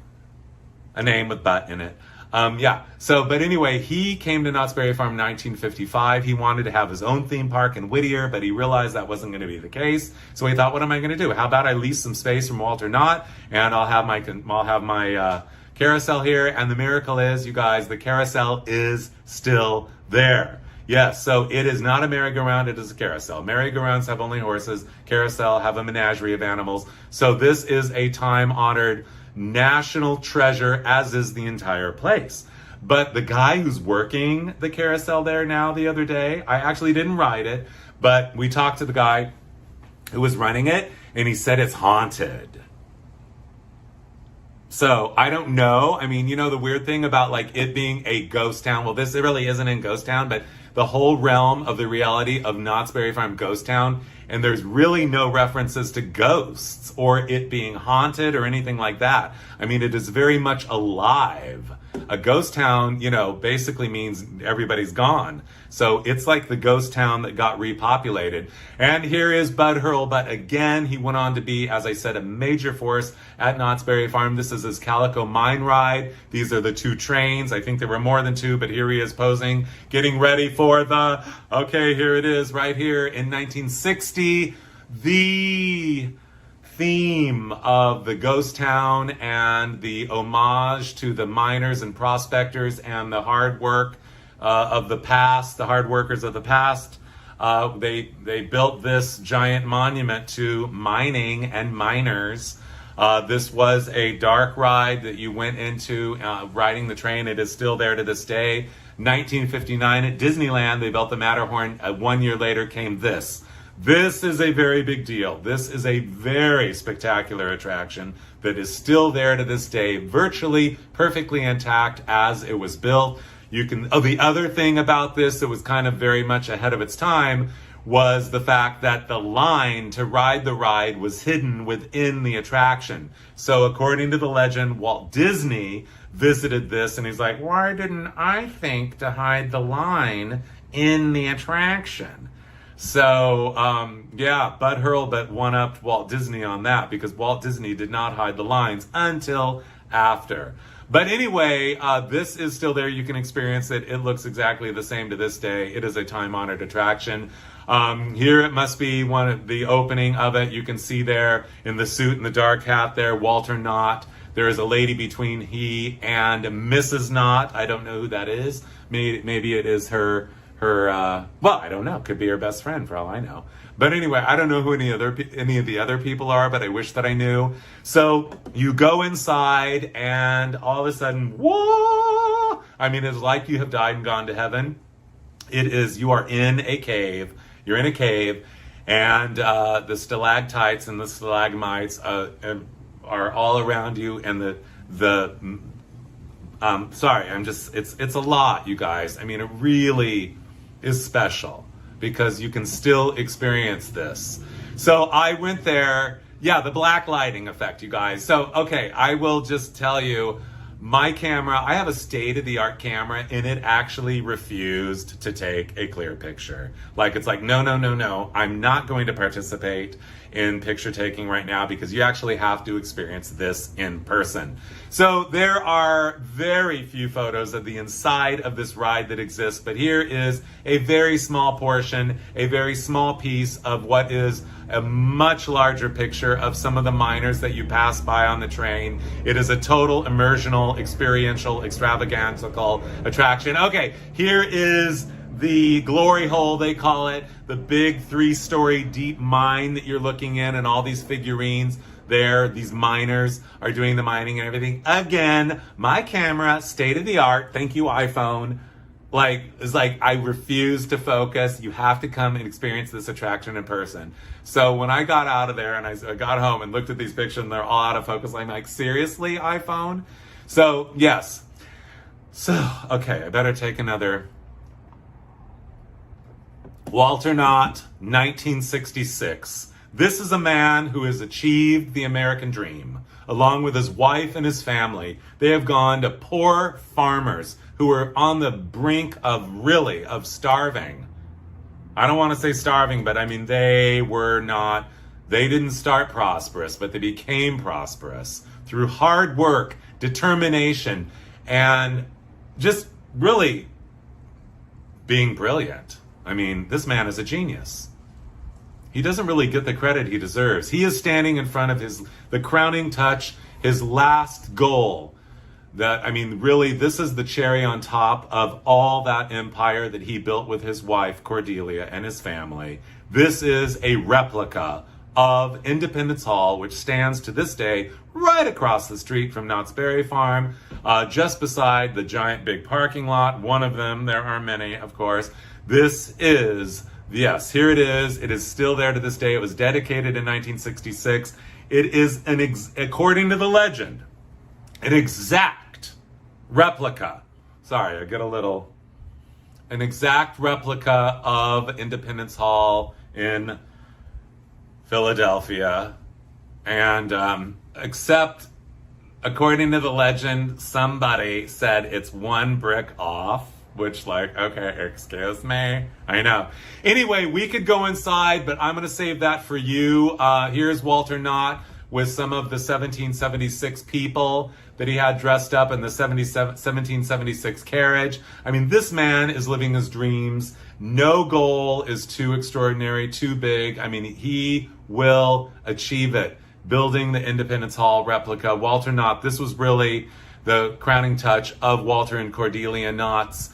a name with butt in it. But anyway, he came to Knott's Berry Farm in 1955. He wanted to have his own theme park in Whittier, but he realized that wasn't going to be the case. So he thought, what am I going to do? How about I lease some space from Walter Knott, and I'll have my carousel here. And the miracle is, you guys, the carousel is still there. Yes, so it is not a merry-go-round, it is a carousel. Merry-go-rounds have only horses. Carousel have a menagerie of animals. So this is a time-honored national treasure, as is the entire place. But the guy who's working the carousel there now the other day, I actually didn't ride it, but we talked to the guy who was running it, and he said it's haunted. So I don't know. I mean, the weird thing about like it being a ghost town, well, this really isn't in ghost town, but the whole realm of the reality of Knott's Berry Farm Ghost Town, and there's really no references to ghosts or it being haunted or anything like that. I mean, it is very much alive. A ghost town, basically means everybody's gone. So it's like the ghost town that got repopulated. And here is Bud Hurlbut again. He went on to be, as I said, a major force at Knott's Berry Farm. This is his Calico Mine Ride. These are the two trains. I think there were more than two, but here he is posing, getting ready for here it is right here in 1960, the theme of the ghost town and the homage to the miners and prospectors and the hard work of the past, the hard workers of the past. They built this giant monument to mining and miners. This was a dark ride that you went into riding the train. It is still there to this day. 1959 at Disneyland, they built the Matterhorn. 1 year later came this. This is a very big deal. This is a very spectacular attraction that is still there to this day, virtually perfectly intact as it was built. The other thing about this that was kind of very much ahead of its time was the fact that the line to ride the ride was hidden within the attraction. So according to the legend, Walt Disney visited this and he's like, why didn't I think to hide the line in the attraction? So, Bud Hurlbut one-upped Walt Disney on that because Walt Disney did not hide the lines until after. But anyway, this is still there. You can experience it. It looks exactly the same to this day. It is a time-honored attraction. Here it must be one of the opening of it. You can see there in the suit and the dark hat there, Walter Knott. There is a lady between he and Mrs. Knott. I don't know who that is. Maybe it is her well, I don't know, could be her best friend for all I know. But anyway, I don't know who any of the other people are, but I wish that I knew. So you go inside and all of a sudden, whoa! I mean, it's like you have died and gone to heaven. It is, you are in a cave. You're in a cave, and the stalactites and the stalagmites are all around you, and sorry, it's a lot, you guys. I mean, it really is special because you can still experience this. So I went there, yeah, the black lighting effect, you guys. So, okay, I will just tell you, my camera, I have a state-of-the-art camera, and it actually refused to take a clear picture. Like, it's like, no, I'm not going to participate in picture taking right now because you actually have to experience this in person. So there are very few photos of the inside of this ride that exists, but here is a very small portion, a very small piece of what is a much larger picture of some of the miners that you pass by on the train. It is a total immersional, experiential, extravaganza attraction. Okay, here is the glory hole, they call it, the big 3-story deep mine that you're looking in, and all these figurines there, these miners are doing the mining and everything. Again, my camera, state of the art, thank you iPhone, it's like I refuse to focus. You have to come and experience this attraction in person. So when I got out of there and I got home and looked at these pictures and they're all out of focus, I'm like, seriously, iPhone? So, yes. So, okay, I better take another. Walter Knott, 1966. This is a man who has achieved the American dream. Along with his wife and his family, they have gone to poor farmers who were on the brink of starving. I don't want to say starving, but I mean, they didn't start prosperous, but they became prosperous through hard work, determination, and just really being brilliant. I mean, this man is a genius. He doesn't really get the credit he deserves. He is standing in front of the crowning touch, his last goal. Really, this is the cherry on top of all that empire that he built with his wife, Cordelia, and his family. This is a replica of Independence Hall, which stands to this day right across the street from Knott's Berry Farm, just beside the giant big parking lot. One of them, there are many, of course. This is, yes, here it is. It is still there to this day. It was dedicated in 1966. It is, according to the legend, an exact replica. Sorry, I get an exact replica of Independence Hall in Philadelphia. And except, according to the legend, somebody said it's one brick off. Which, okay, excuse me. I know. Anyway, we could go inside, but I'm going to save that for you. Here's Walter Knott with some of the 1776 people that he had dressed up in the 1776 carriage. I mean, this man is living his dreams. No goal is too extraordinary, too big. I mean, he will achieve it. Building the Independence Hall replica. Walter Knott, this was really the crowning touch of Walter and Cordelia Knott's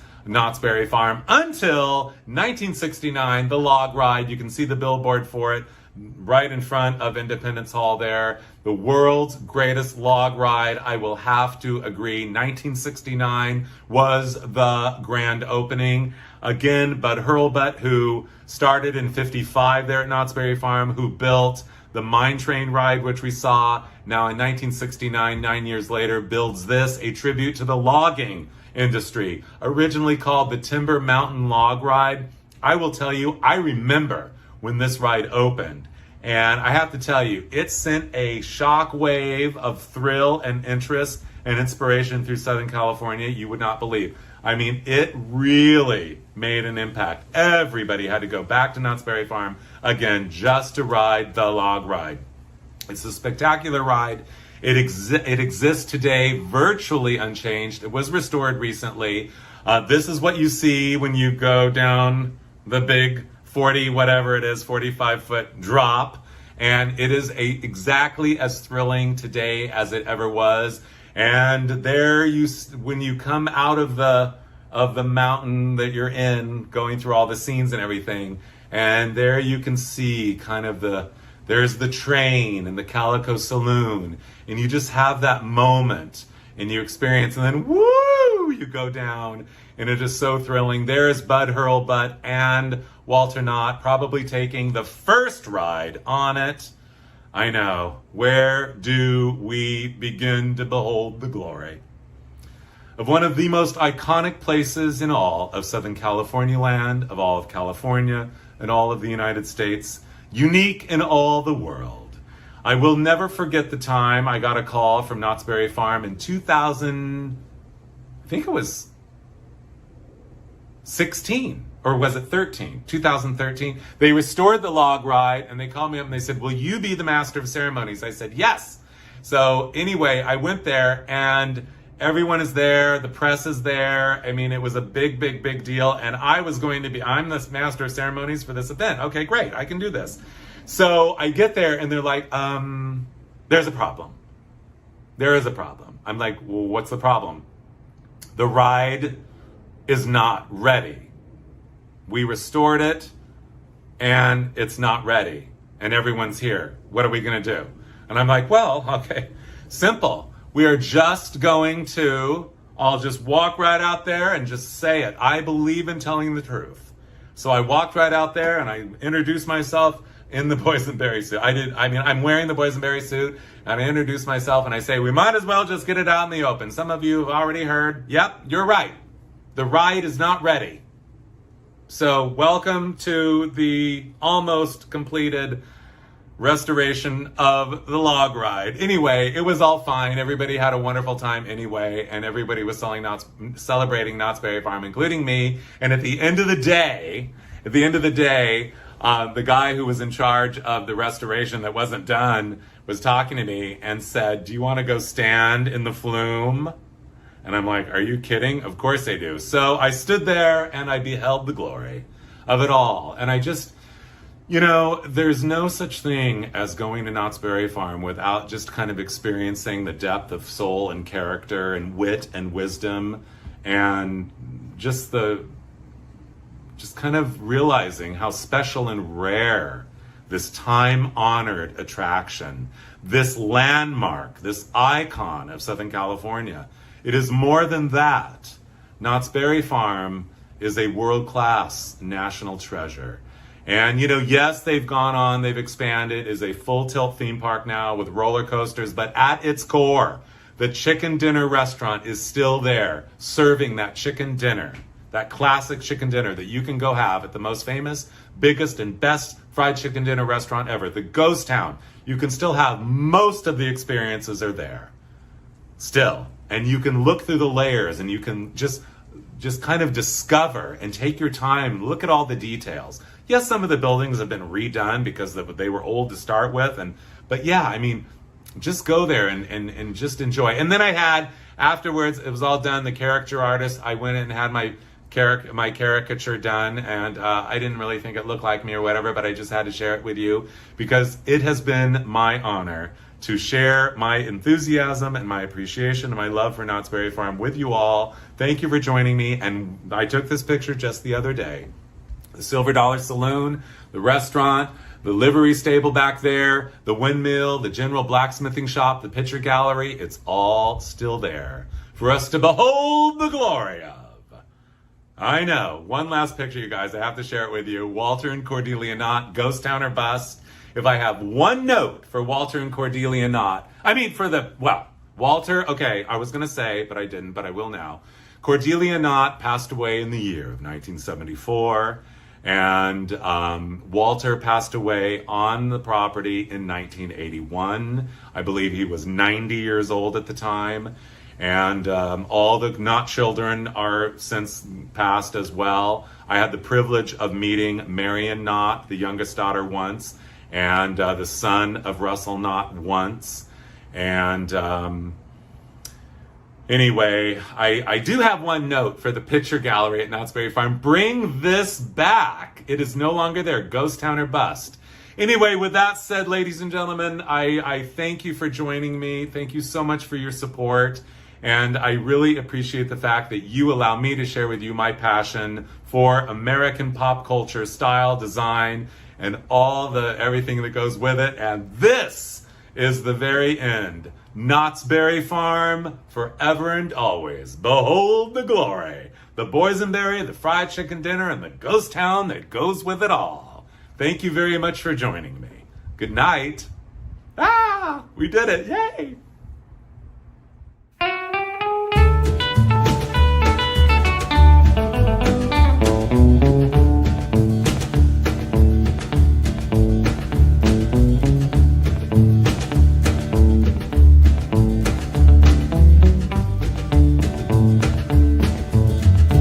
Berry Farm until 1969, the log ride. You can see the billboard for it right in front of Independence Hall there. The world's greatest log ride. I will have to agree. 1969 was the grand opening. Again, Bud Hurlbut, who started in 55 there at Knott's Berry Farm, who built the mine train ride, which we saw now in 1969, 9 years later, builds this, a tribute to the logging industry, originally called the Timber Mountain Log Ride. I will tell you, I remember when this ride opened, and I have to tell you, it sent a shock wave of thrill and interest and inspiration through Southern California you would not believe. I mean, it really made an impact. Everybody had to go back to Knott's Berry Farm again just to ride the log ride. It's a spectacular ride. It exists today virtually unchanged. It was restored recently. This is what you see when you go down the big 45-foot drop. And it is exactly as thrilling today as it ever was. And there when you come out of the of the mountain that you're in, going through all the scenes and everything. And there you can see kind of there's the train and the Calico Saloon. And you just have that moment and you experience, and then woo, you go down. And it is so thrilling. There's Bud Hurlbut and Walter Knott probably taking the first ride on it. I know. Where do we begin to behold the glory of one of the most iconic places in all of Southern California land, of all of California, and all of the United States, unique in all the world? I will never forget the time I got a call from Knott's Berry Farm in 2000, I think it was 16, or was it 13? 2013. They restored the log ride and they called me up and they said, will you be the master of ceremonies? I said, yes. So anyway, I went there and everyone is there. The press is there. I mean, it was a big, big, big deal. And I'm the master of ceremonies for this event. Okay, great. I can do this. So I get there and they're like, there's a problem. There is a problem. I'm like, well, what's the problem? The ride is not ready. We restored it and it's not ready and everyone's here. What are we going to do? And I'm like, well, okay, simple. We are just going to, I'll just walk right out there and just say it. I believe in telling the truth. So I walked right out there and I introduced myself in the boysenberry suit. I'm wearing the boysenberry suit and I introduce myself and I say, we might as well just get it out in the open. Some of you have already heard, yep, you're right. The ride is not ready. So welcome to the almost completed restoration of the log ride. Anyway, it was all fine. Everybody had a wonderful time anyway, and everybody was celebrating Knott's Berry Farm, including me. And at the end of the day, the guy who was in charge of the restoration that wasn't done was talking to me and said, do you want to go stand in the flume? And I'm like, are you kidding? Of course I do. So I stood there and I beheld the glory of it all. And I just, there's no such thing as going to Knott's Berry Farm without just kind of experiencing the depth of soul and character and wit and wisdom and just kind of realizing how special and rare this time-honored attraction, this landmark, this icon of Southern California. It is more than that. Knott's Berry Farm is a world-class national treasure. And, yes, they've expanded, is a full-tilt theme park now with roller coasters, but at its core, the chicken dinner restaurant is still there, serving that chicken dinner, that classic chicken dinner that you can go have at the most famous, biggest, and best fried chicken dinner restaurant ever, the Ghost Town. You can still have most of the experiences are there. Still. And you can look through the layers and you can just kind of discover and take your time, look at all the details. Yes, some of the buildings have been redone because they were old to start with. But yeah, just go there and just enjoy. And then I had, afterwards, it was all done, the caricature artist, I went in and had my caricature done, and I didn't really think it looked like me or whatever, but I just had to share it with you because it has been my honor to share my enthusiasm and my appreciation and my love for Knott's Berry Farm with you all. Thank you for joining me. And I took this picture just the other day. The Silver Dollar Saloon, the restaurant, the livery stable back there, the windmill, the general blacksmithing shop, the picture gallery, it's all still there for us to behold the glory of. I know. One last picture, you guys. I have to share it with you. Walter and Cordelia Knott, Ghost Town or Bust. If I have one note for Walter and Cordelia Knott, Walter, okay, I was going to say, but I didn't, but I will now. Cordelia Knott passed away in the year of 1974, and Walter passed away on the property in 1981. I believe he was 90 years old at the time, and all the Knott children are since passed as well. I had the privilege of meeting Marion Knott, the youngest daughter, once, and the son of Russell Knott once. And anyway, I do have one note for the picture gallery at Knott's Berry Farm. Bring this back. It is no longer there. Ghost Town or Bust. Anyway, with that said, ladies and gentlemen, I thank you for joining me. Thank you so much for your support. And I really appreciate the fact that you allow me to share with you my passion for American pop culture, style, design, and everything that goes with it. And this is the very end. Knott's Berry Farm, forever and always. Behold the glory. The boysenberry, the fried chicken dinner, and the ghost town that goes with it all. Thank you very much for joining me. Good night. We did it. Yay!